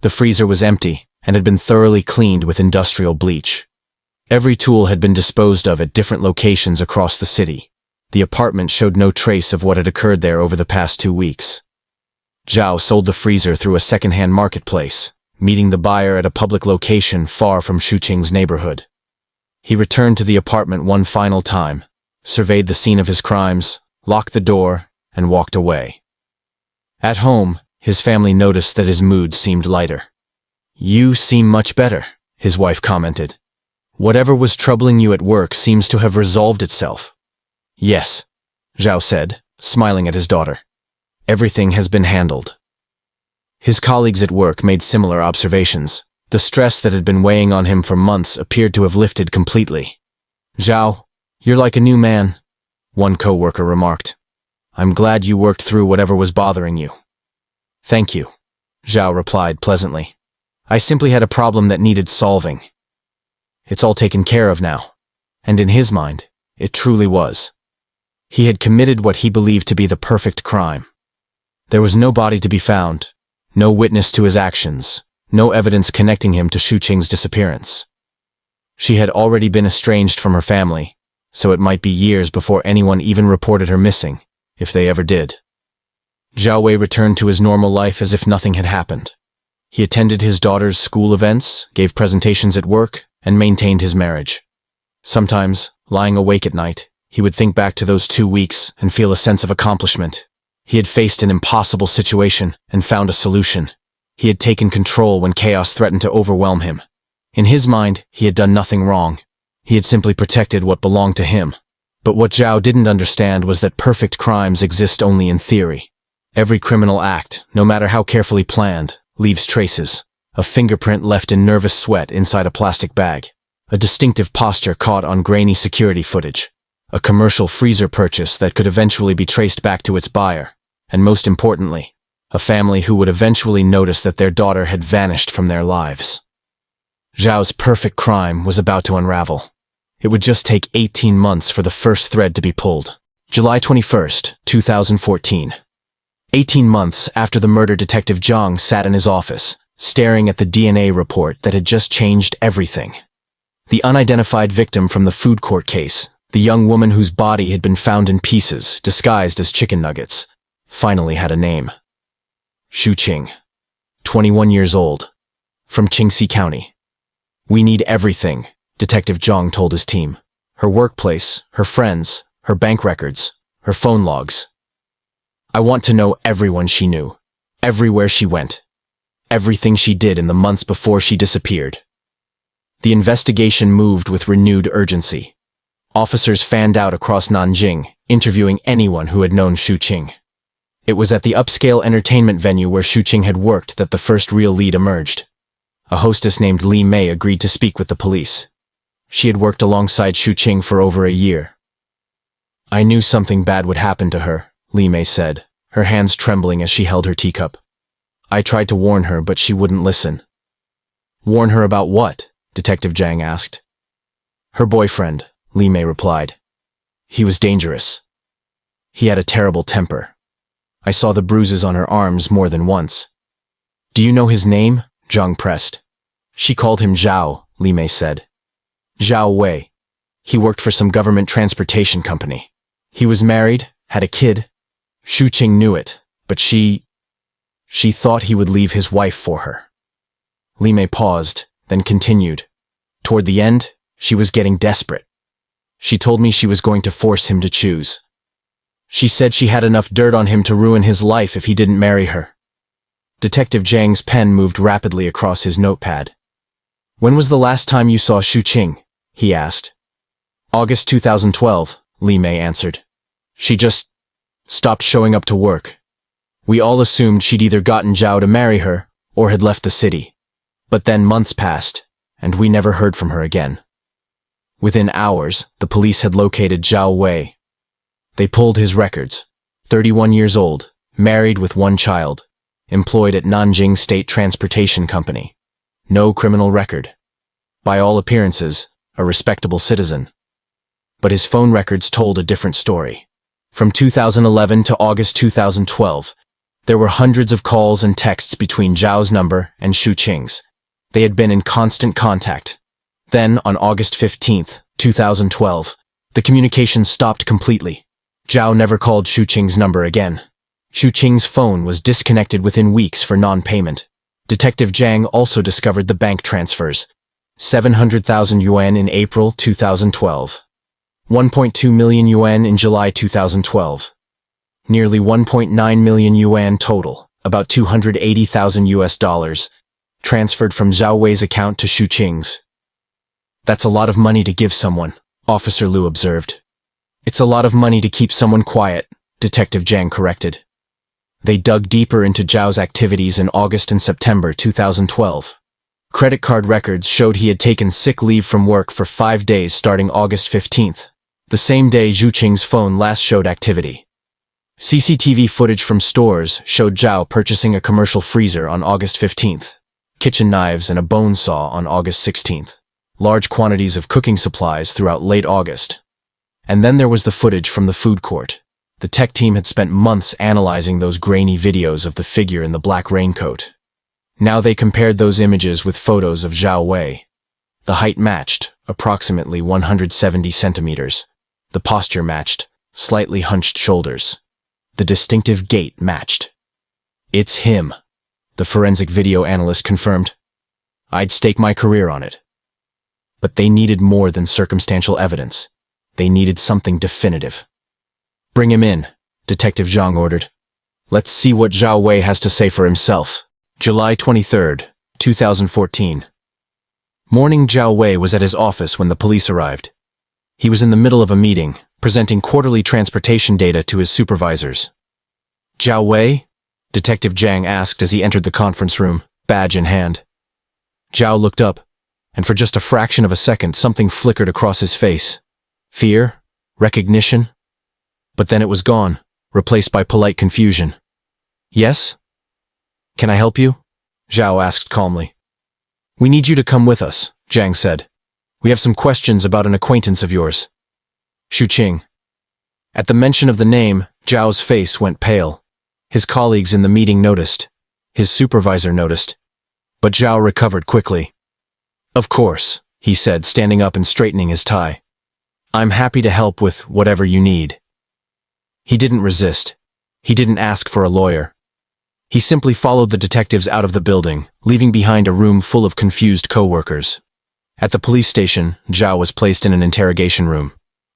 The freezer was empty and had been thoroughly cleaned with industrial bleach. Every tool had been disposed of at different locations across the city. The apartment showed no trace of what had occurred there over the past 2 weeks. Zhao sold the freezer through a second-hand marketplace, meeting the buyer at a public location far from Xu Qing's neighborhood. He returned to the apartment one final time, surveyed the scene of his crimes, locked the door, and walked away. At home, his family noticed that his mood seemed lighter. "You seem much better," his wife commented. "Whatever was troubling you at work seems to have resolved itself." "Yes," Zhao said, smiling at his daughter. "Everything has been handled." His colleagues at work made similar observations. The stress that had been weighing on him for months appeared to have lifted completely. "Zhao, you're like a new man," one co-worker remarked. "I'm glad you worked through whatever was bothering you." "Thank you," Zhao replied pleasantly. "I simply had a problem that needed solving. It's all taken care of now." And in his mind, it truly was. He had committed what he believed to be the perfect crime. There was no body to be found, no witness to his actions, no evidence connecting him to Xu Qing's disappearance. She had already been estranged from her family, so it might be years before anyone even reported her missing, if they ever did. Zhao Wei returned to his normal life as if nothing had happened. He attended his daughter's school events, gave presentations at work, and maintained his marriage. Sometimes, lying awake at night, he would think back to those 2 weeks and feel a sense of accomplishment. He had faced an impossible situation and found a solution. He had taken control when chaos threatened to overwhelm him. In his mind, he had done nothing wrong. He had simply protected what belonged to him. But what Zhao didn't understand was that perfect crimes exist only in theory. Every criminal act, no matter how carefully planned, leaves traces. A fingerprint left in nervous sweat inside a plastic bag. A distinctive posture caught on grainy security footage. A commercial freezer purchase that could eventually be traced back to its buyer. And most importantly, a family who would eventually notice that their daughter had vanished from their lives. Zhao's perfect crime was about to unravel. It would just take 18 months for the first thread to be pulled. July 21st, 2014. 18 months after the murder, Detective Zhang sat in his office, staring at the DNA report that had just changed everything. The unidentified victim from the food court case, the young woman whose body had been found in pieces, disguised as chicken nuggets, finally had a name. Xu Qing, 21 years old, from Qingxi County. "We need everything," Detective Zhang told his team. "Her workplace, her friends, her bank records, her phone logs." I want to know everyone she knew, everywhere she went, everything she did in the months before she disappeared. The investigation moved with renewed urgency. Officers fanned out across Nanjing, interviewing anyone who had known Xu Qing. It was at the upscale entertainment venue where Xu Qing had worked that the first real lead emerged. A hostess named Li Mei agreed to speak with the police. She had worked alongside Xu Qing for over a year. I knew something bad would happen to her, Li Mei said, her hands trembling as she held her teacup. I tried to warn her, but she wouldn't listen. Warn her about what? Detective Zhang asked. Her boyfriend, Li Mei replied. He was dangerous. He had a terrible temper. I saw the bruises on her arms more than once. Do you know his name? Zhang pressed. She called him Zhao, Li Mei said. Zhao Wei. He worked for some government transportation company. He was married, had a kid. Xu Qing knew it, but she thought he would leave his wife for her. Li Mei paused, then continued. Toward the end, she was getting desperate. She told me she was going to force him to choose. She said she had enough dirt on him to ruin his life if he didn't marry her. Detective Zhang's pen moved rapidly across his notepad. When was the last time you saw Xu Qing? He asked. August 2012, Li Mei answered. She just stopped showing up to work. We all assumed she'd either gotten Zhao to marry her or had left the city. But then months passed, and we never heard from her again. Within hours, the police had located Zhao Wei. They pulled his records. 31 years old, married with one child, employed at Nanjing State Transportation Company. No criminal record. By all appearances, a respectable citizen. But his phone records told a different story. From 2011 to August 2012, there were hundreds of calls and texts between Zhao's number and Xu Qing's. They had been in constant contact. Then, on August 15, 2012, the communication stopped completely. Zhao never called Xu Qing's number again. Xu Qing's phone was disconnected within weeks for non-payment. Detective Zhang also discovered the bank transfers. 700,000 yuan in April 2012. 1.2 million yuan in July 2012. Nearly 1.9 million yuan total, about 280,000 US dollars, transferred from Zhao Wei's account to Xu Qing's. That's a lot of money to give someone, Officer Liu observed. It's a lot of money to keep someone quiet, Detective Zhang corrected. They dug deeper into Zhao's activities in August and September 2012. Credit card records showed he had taken sick leave from work for 5 days starting August 15th, the same day Xu Qing's phone last showed activity. CCTV footage from stores showed Zhao purchasing a commercial freezer on August 15th, kitchen knives and a bone saw on August 16th, large quantities of cooking supplies throughout late August. And then there was the footage from the food court. The tech team had spent months analyzing those grainy videos of the figure in the black raincoat. Now they compared those images with photos of Zhao Wei. The height matched, approximately 170 centimeters. The posture matched, slightly hunched shoulders. The distinctive gait matched. It's him, the forensic video analyst confirmed. I'd stake my career on it. But they needed more than circumstantial evidence. They needed something definitive. Bring him in, Detective Zhang ordered. Let's see what Zhao Wei has to say for himself. July 23, 2014. Morning Zhao Wei was at his office when the police arrived. He was in the middle of a meeting, presenting quarterly transportation data to his supervisors. Zhao Wei? Detective Zhang asked as he entered the conference room, badge in hand. Zhao looked up, and for just a fraction of a second something flickered across his face. Fear? Recognition? But then it was gone, replaced by polite confusion. Yes? Can I help you? Zhao asked calmly. We need you to come with us, Zhang said. We have some questions about an acquaintance of yours. Xu Qing. At the mention of the name, Zhao's face went pale. His colleagues in the meeting noticed. His supervisor noticed. But Zhao recovered quickly. Of course, he said, standing up and straightening his tie. I'm happy to help with whatever you need. He didn't resist. He didn't ask for a lawyer. He simply followed the detectives out of the building, leaving behind a room full of confused co-workers. At the police station, Zhao was placed in an interrogation room.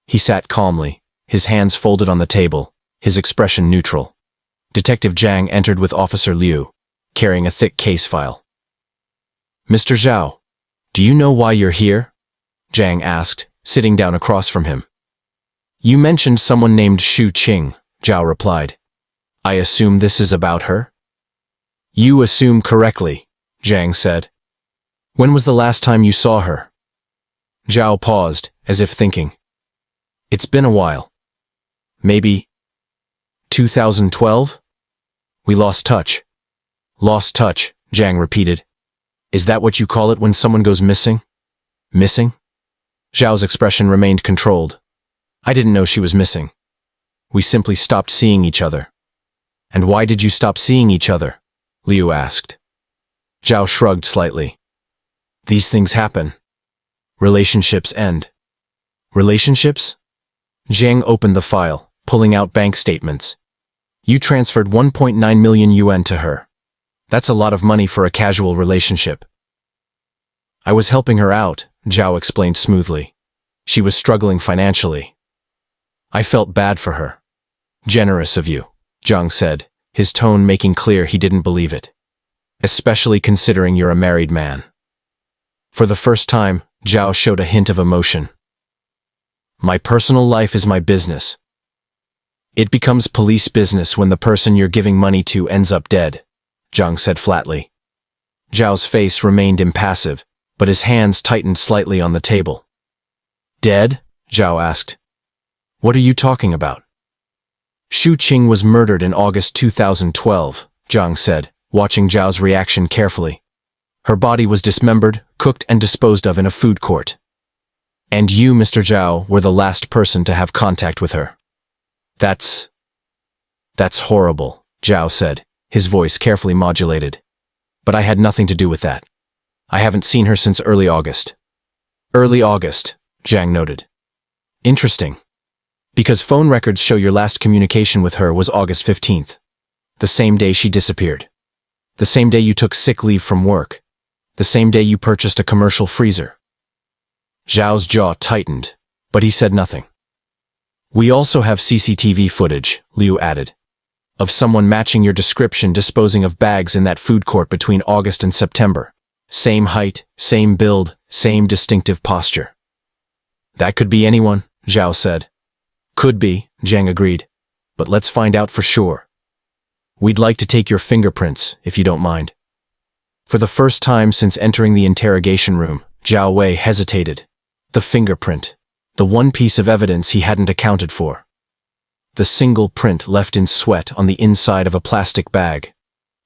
He sat calmly, his hands folded on the table, his expression neutral. Detective Zhang entered with Officer Liu, carrying a thick case file. "Mr. Zhao, do you know why you're here?" Zhang asked, sitting down across from him. "You mentioned someone named Xu Qing," Zhao replied. "I assume this is about her?" "You assume correctly," Zhang said. "When was the last time you saw her?" Zhao paused, as if thinking. "It's been a while. Maybe 2012? We lost touch." "Lost touch," Zhang repeated. "Is that what you call it when someone goes missing?" "Missing?" Zhao's expression remained controlled. "I didn't know she was missing. We simply stopped seeing each other." "And why did you stop seeing each other?" Liu asked. Zhao shrugged slightly. "These things happen. Relationships end." "Relationships?" Zhang opened the file, pulling out bank statements. "You transferred 1.9 million yuan to her. That's a lot of money for a casual relationship." "I was helping her out," Zhao explained smoothly. "She was struggling financially. I felt bad for her." "Generous of you," Zhang said, his tone making clear he didn't believe it. "Especially considering you're a married man." For the first time, Zhao showed a hint of emotion. "My personal life is my business. It becomes police business when the person you're giving money to ends up dead," Zhang said flatly. Zhao's face remained impassive, but his hands tightened slightly on the table. "Dead?" Zhao asked. "What are you talking about?" "Xu Qing was murdered in August 2012, Zhang said, watching Zhao's reaction carefully. "Her body was dismembered, cooked and disposed of in a food court. And you, Mr. Zhao, were the last person to have contact with her." That's horrible," Zhao said, his voice carefully modulated. "But I had nothing to do with that. I haven't seen her since early August." "Early August," Zhang noted. "Interesting. Because phone records show your last communication with her was August 15th, the same day she disappeared. The same day you took sick leave from work. The same day you purchased a commercial freezer." Zhao's jaw tightened, but he said nothing. "We also have CCTV footage," Liu added, "of someone matching your description disposing of bags in that food court between August and September. Same height, same build, same distinctive posture." "That could be anyone," Zhao said. "Could be," Zhang agreed, "but let's find out for sure. We'd like to take your fingerprints, if you don't mind." For the first time since entering the interrogation room, Zhao Wei hesitated. The fingerprint. The one piece of evidence he hadn't accounted for. The single print left in sweat on the inside of a plastic bag.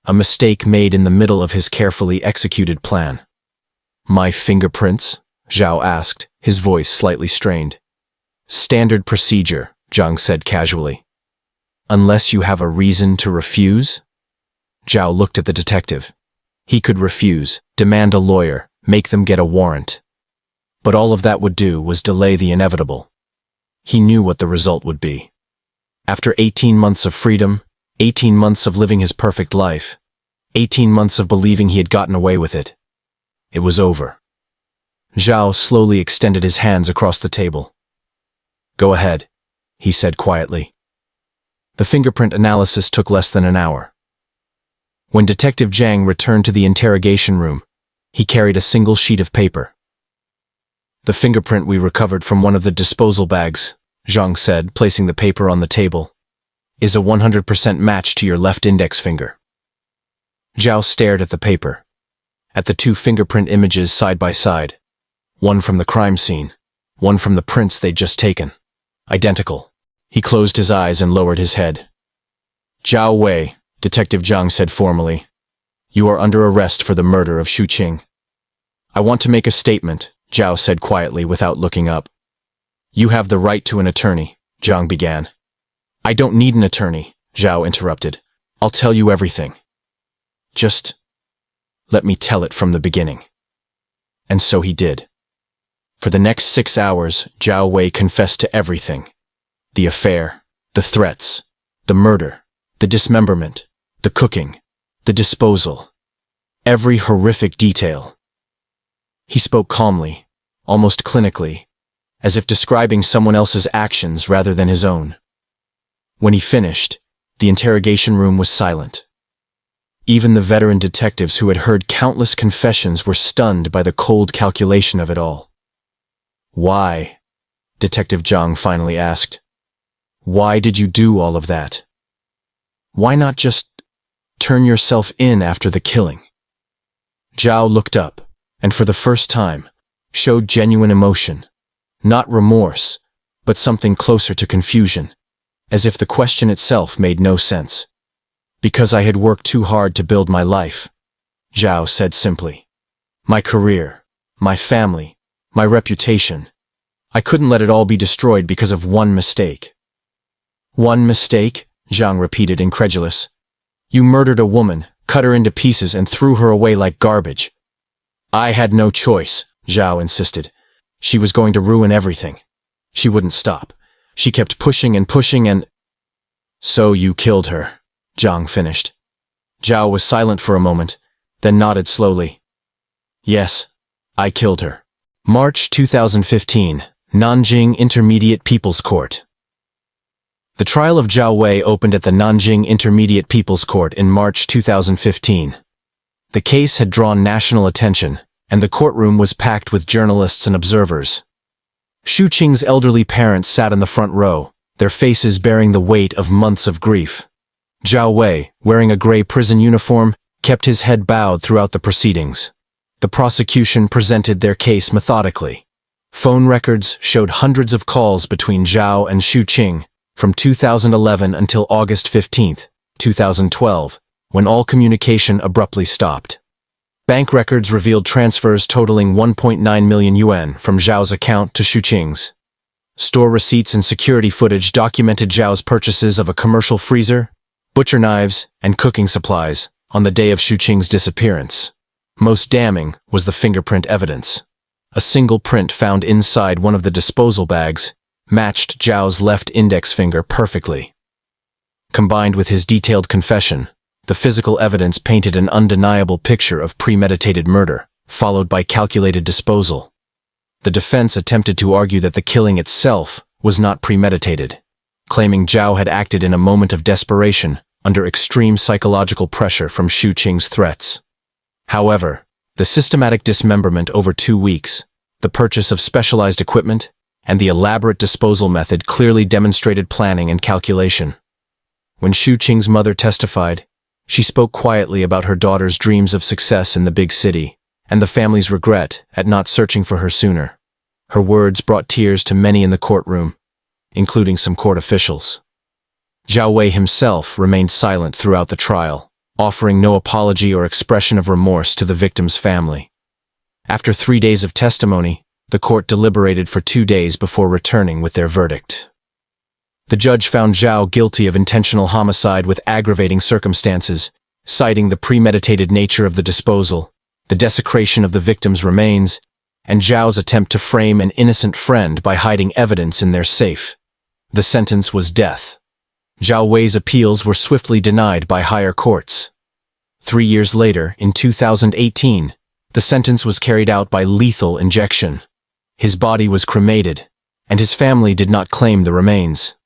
A mistake made in the middle of his carefully executed plan. "My fingerprints?" Zhao asked, his voice slightly strained. "Standard procedure," Zhang said casually. "Unless you have a reason to refuse?" Zhao looked at the detective. He could refuse, demand a lawyer, make them get a warrant. But all of that would do was delay the inevitable. He knew what the result would be. After 18 months of freedom, 18 months of living his perfect life, 18 months of believing he had gotten away with it, it was over. Zhao slowly extended his hands across the table. "Go ahead," he said quietly. The fingerprint analysis took less than an hour. When Detective Zhang returned to the interrogation room, he carried a single sheet of paper. "The fingerprint we recovered from one of the disposal bags," Zhang said, placing the paper on the table, "is a 100% match to your left index finger." Zhao stared at the paper, at the two fingerprint images side by side, one from the crime scene, one from the prints they'd just taken. Identical. He closed his eyes and lowered his head. "Zhao Wei," Detective Zhang said formally, "you are under arrest for the murder of Xu Qing." "I want to make a statement," Zhao said quietly without looking up. "You have the right to an attorney," Zhang began. "I don't need an attorney," Zhao interrupted. "I'll tell you everything. Just let me tell it from the beginning." And so he did. For the next 6 hours, Zhao Wei confessed to everything. The affair, the threats, the murder, the dismemberment, the cooking, the disposal. Every horrific detail. He spoke calmly, almost clinically, as if describing someone else's actions rather than his own. When he finished, the interrogation room was silent. Even the veteran detectives who had heard countless confessions were stunned by the cold calculation of it all. "Why?" Detective Zhang finally asked. "Why did you do all of that? Why not just turn yourself in after the killing?" Zhao looked up, and for the first time, showed genuine emotion. Not remorse, but something closer to confusion, as if the question itself made no sense. "Because I had worked too hard to build my life," Zhao said simply. "My career, my family, my reputation. I couldn't let it all be destroyed because of one mistake." "One mistake?" Zhang repeated, incredulous. "You murdered a woman, cut her into pieces, and threw her away like garbage." "I had no choice," Zhao insisted. "She was going to ruin everything. She wouldn't stop. She kept pushing and pushing and—" "So you killed her," Zhang finished. Zhao was silent for a moment, then nodded slowly. "Yes, I killed her." March 2015, Nanjing Intermediate People's Court. The trial of Zhao Wei opened at the Nanjing Intermediate People's Court in March 2015. The case had drawn national attention, and the courtroom was packed with journalists and observers. Xu Qing's elderly parents sat in the front row, their faces bearing the weight of months of grief. Zhao Wei, wearing a gray prison uniform, kept his head bowed throughout the proceedings. The prosecution presented their case methodically. Phone records showed hundreds of calls between Zhao and Xu Qing from 2011 until August 15, 2012, when all communication abruptly stopped. Bank records revealed transfers totaling 1.9 million yuan from Zhao's account to Xu Qing's. Store receipts and security footage documented Zhao's purchases of a commercial freezer, butcher knives, and cooking supplies on the day of Xu Qing's disappearance. Most damning was the fingerprint evidence. A single print found inside one of the disposal bags matched Zhao's left index finger perfectly. Combined with his detailed confession, the physical evidence painted an undeniable picture of premeditated murder, followed by calculated disposal. The defense attempted to argue that the killing itself was not premeditated, claiming Zhao had acted in a moment of desperation under extreme psychological pressure from Xu Qing's threats. However, the systematic dismemberment over 2 weeks, the purchase of specialized equipment, and the elaborate disposal method clearly demonstrated planning and calculation. When Xu Qing's mother testified, she spoke quietly about her daughter's dreams of success in the big city, and the family's regret at not searching for her sooner. Her words brought tears to many in the courtroom, including some court officials. Zhao Wei himself remained silent throughout the trial, offering no apology or expression of remorse to the victim's family. After 3 days of testimony, the court deliberated for 2 days before returning with their verdict. The judge found Zhao guilty of intentional homicide with aggravating circumstances, citing the premeditated nature of the disposal, the desecration of the victim's remains, and Zhao's attempt to frame an innocent friend by hiding evidence in their safe. The sentence was death. Zhao Wei's appeals were swiftly denied by higher courts. 3 years later, in 2018, the sentence was carried out by lethal injection. His body was cremated, and his family did not claim the remains.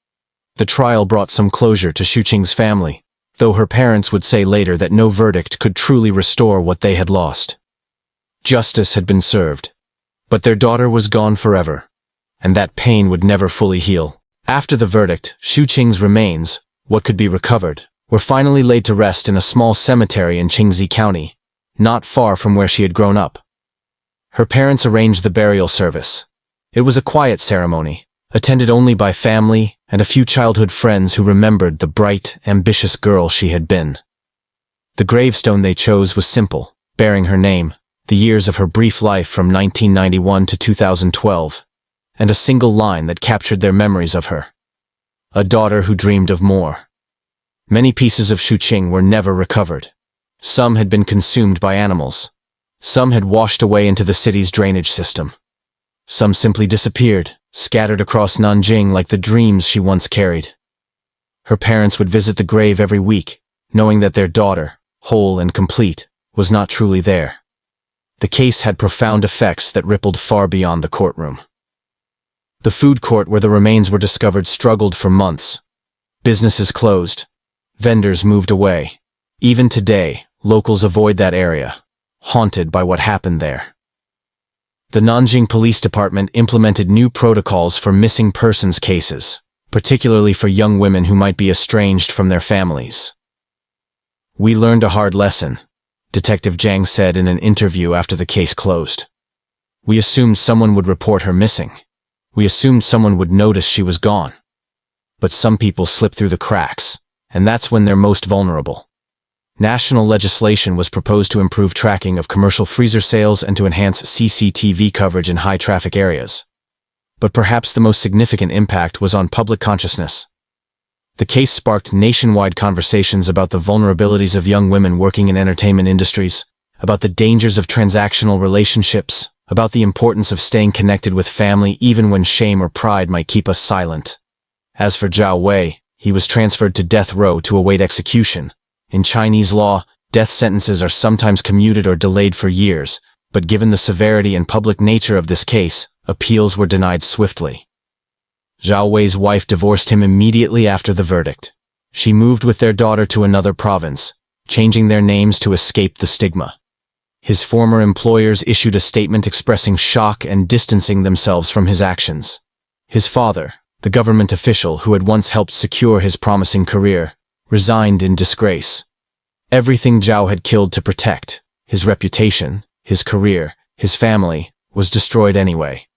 The trial brought some closure to Xu Qing's family, though her parents would say later that no verdict could truly restore what they had lost. Justice had been served, but their daughter was gone forever, and that pain would never fully heal. After the verdict, Xu Qing's remains, what could be recovered, were finally laid to rest in a small cemetery in Qingzi County, not far from where she had grown up. Her parents arranged the burial service. It was a quiet ceremony, attended only by family and a few childhood friends who remembered the bright, ambitious girl she had been. The gravestone they chose was simple, bearing her name, the years of her brief life from 1991 to 2012, and a single line that captured their memories of her. A daughter who dreamed of more. Many pieces of Xu Qing were never recovered. Some had been consumed by animals. Some had washed away into the city's drainage system. Some simply disappeared, scattered across Nanjing like the dreams she once carried. Her parents would visit the grave every week, knowing that their daughter, whole and complete, was not truly there. The case had profound effects that rippled far beyond the courtroom. The food court where the remains were discovered struggled for months. Businesses closed. Vendors moved away. Even today, locals avoid that area, haunted by what happened there. The Nanjing Police Department implemented new protocols for missing persons cases, particularly for young women who might be estranged from their families. "We learned a hard lesson," Detective Zhang said in an interview after the case closed. "We assumed someone would report her missing. We assumed someone would notice she was gone. But some people slip through the cracks, and that's when they're most vulnerable." National legislation was proposed to improve tracking of commercial freezer sales and to enhance CCTV coverage in high-traffic areas. But perhaps the most significant impact was on public consciousness. The case sparked nationwide conversations about the vulnerabilities of young women working in entertainment industries, about the dangers of transactional relationships, about the importance of staying connected with family even when shame or pride might keep us silent. As for Zhao Wei, he was transferred to death row to await execution. In Chinese law, death sentences are sometimes commuted or delayed for years, but given the severity and public nature of this case, appeals were denied swiftly. Zhao Wei's wife divorced him immediately after the verdict. She moved with their daughter to another province, changing their names to escape the stigma. His former employers issued a statement expressing shock and distancing themselves from his actions. His father, the government official who had once helped secure his promising career, resigned in disgrace. Everything Zhao had killed to protect, his reputation, his career, his family, was destroyed anyway.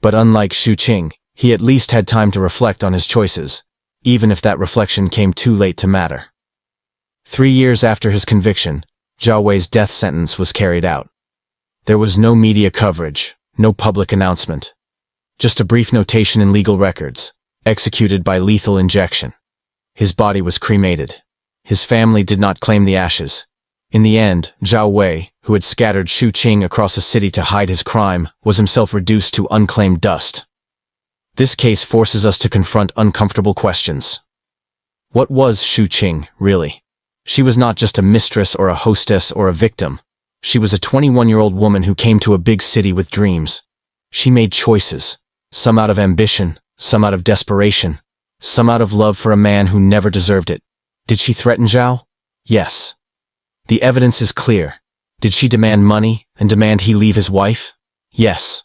But unlike Xu Qing, he at least had time to reflect on his choices, even if that reflection came too late to matter. 3 years after his conviction, Zhao Wei's death sentence was carried out. There was no media coverage, no public announcement. Just a brief notation in legal records, executed by lethal injection. His body was cremated. His family did not claim the ashes. In the end, Zhao Wei, who had scattered Xu Qing across a city to hide his crime, was himself reduced to unclaimed dust. This case forces us to confront uncomfortable questions. What was Xu Qing, really? She was not just a mistress or a hostess or a victim. She was a 21-year-old woman who came to a big city with dreams. She made choices, some out of ambition, some out of desperation, some out of love for a man who never deserved it. Did she threaten Zhao? Yes. The evidence is clear. Did she demand money and demand he leave his wife? Yes.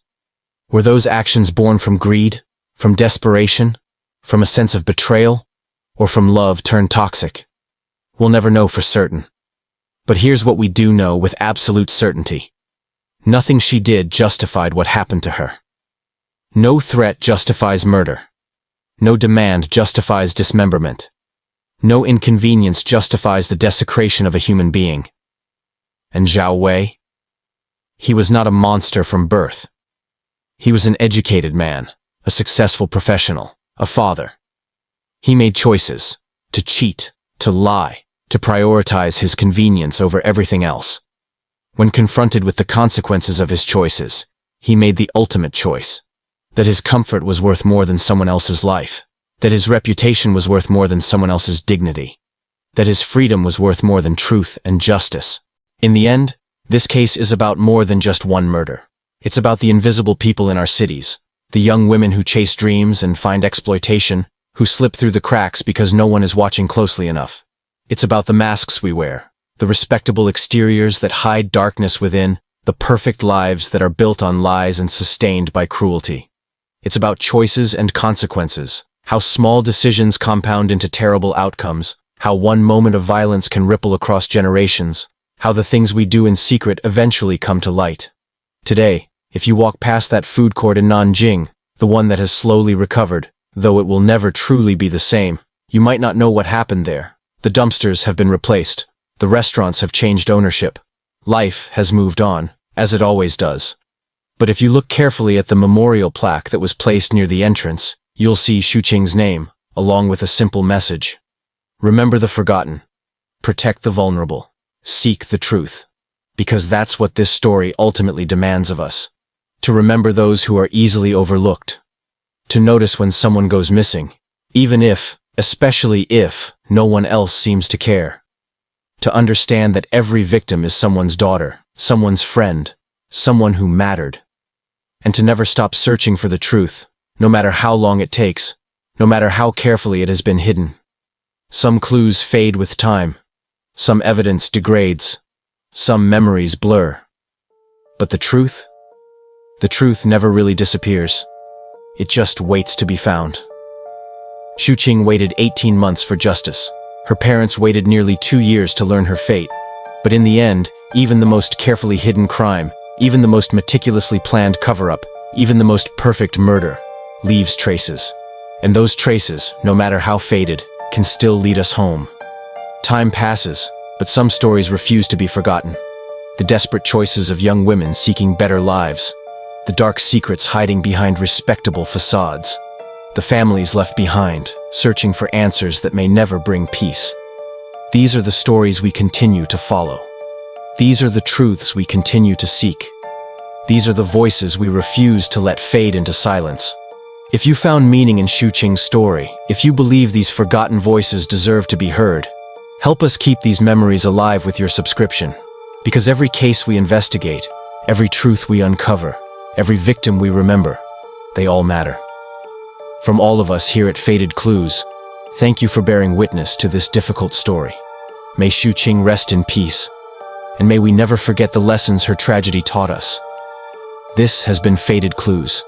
Were those actions born from greed, from desperation, from a sense of betrayal, or from love turned toxic? We'll never know for certain. But here's what we do know with absolute certainty. Nothing she did justified what happened to her. No threat justifies murder. No demand justifies dismemberment. No inconvenience justifies the desecration of a human being. And Zhao Wei? He was not a monster from birth. He was an educated man, a successful professional, a father. He made choices, to cheat, to lie, to prioritize his convenience over everything else. When confronted with the consequences of his choices, he made the ultimate choice. That his comfort was worth more than someone else's life. That his reputation was worth more than someone else's dignity. That his freedom was worth more than truth and justice. In the end, this case is about more than just one murder. It's about the invisible people in our cities, the young women who chase dreams and find exploitation, who slip through the cracks because no one is watching closely enough. It's about the masks we wear, the respectable exteriors that hide darkness within, the perfect lives that are built on lies and sustained by cruelty. It's about choices and consequences, how small decisions compound into terrible outcomes, how one moment of violence can ripple across generations, how the things we do in secret eventually come to light. Today, if you walk past that food court in Nanjing, the one that has slowly recovered, though it will never truly be the same, you might not know what happened there. The dumpsters have been replaced. The restaurants have changed ownership. Life has moved on, as it always does. But if you look carefully at the memorial plaque that was placed near the entrance, you'll see Xu Qing's name, along with a simple message. Remember the forgotten. Protect the vulnerable. Seek the truth. Because that's what this story ultimately demands of us. To remember those who are easily overlooked. To notice when someone goes missing, even if, especially if, no one else seems to care. To understand that every victim is someone's daughter, someone's friend, someone who mattered. And to never stop searching for the truth, no matter how long it takes, no matter how carefully it has been hidden. Some clues fade with time. Some evidence degrades. Some memories blur. But the truth? The truth never really disappears. It just waits to be found. Xu Qing waited 18 months for justice. Her parents waited nearly 2 years to learn her fate. But in the end, even the most carefully hidden crime, even the most meticulously planned cover-up, even the most perfect murder, leaves traces. And those traces, no matter how faded, can still lead us home. Time passes, but some stories refuse to be forgotten. The desperate choices of young women seeking better lives. The dark secrets hiding behind respectable facades. The families left behind, searching for answers that may never bring peace. These are the stories we continue to follow. These are the truths we continue to seek. These are the voices we refuse to let fade into silence. If you found meaning in Xu Qing's story, if you believe these forgotten voices deserve to be heard, help us keep these memories alive with your subscription. Because every case we investigate, every truth we uncover, every victim we remember, they all matter. From all of us here at Faded Clues, thank you for bearing witness to this difficult story. May Xu Qing rest in peace, and may we never forget the lessons her tragedy taught us. This has been Faded Clues.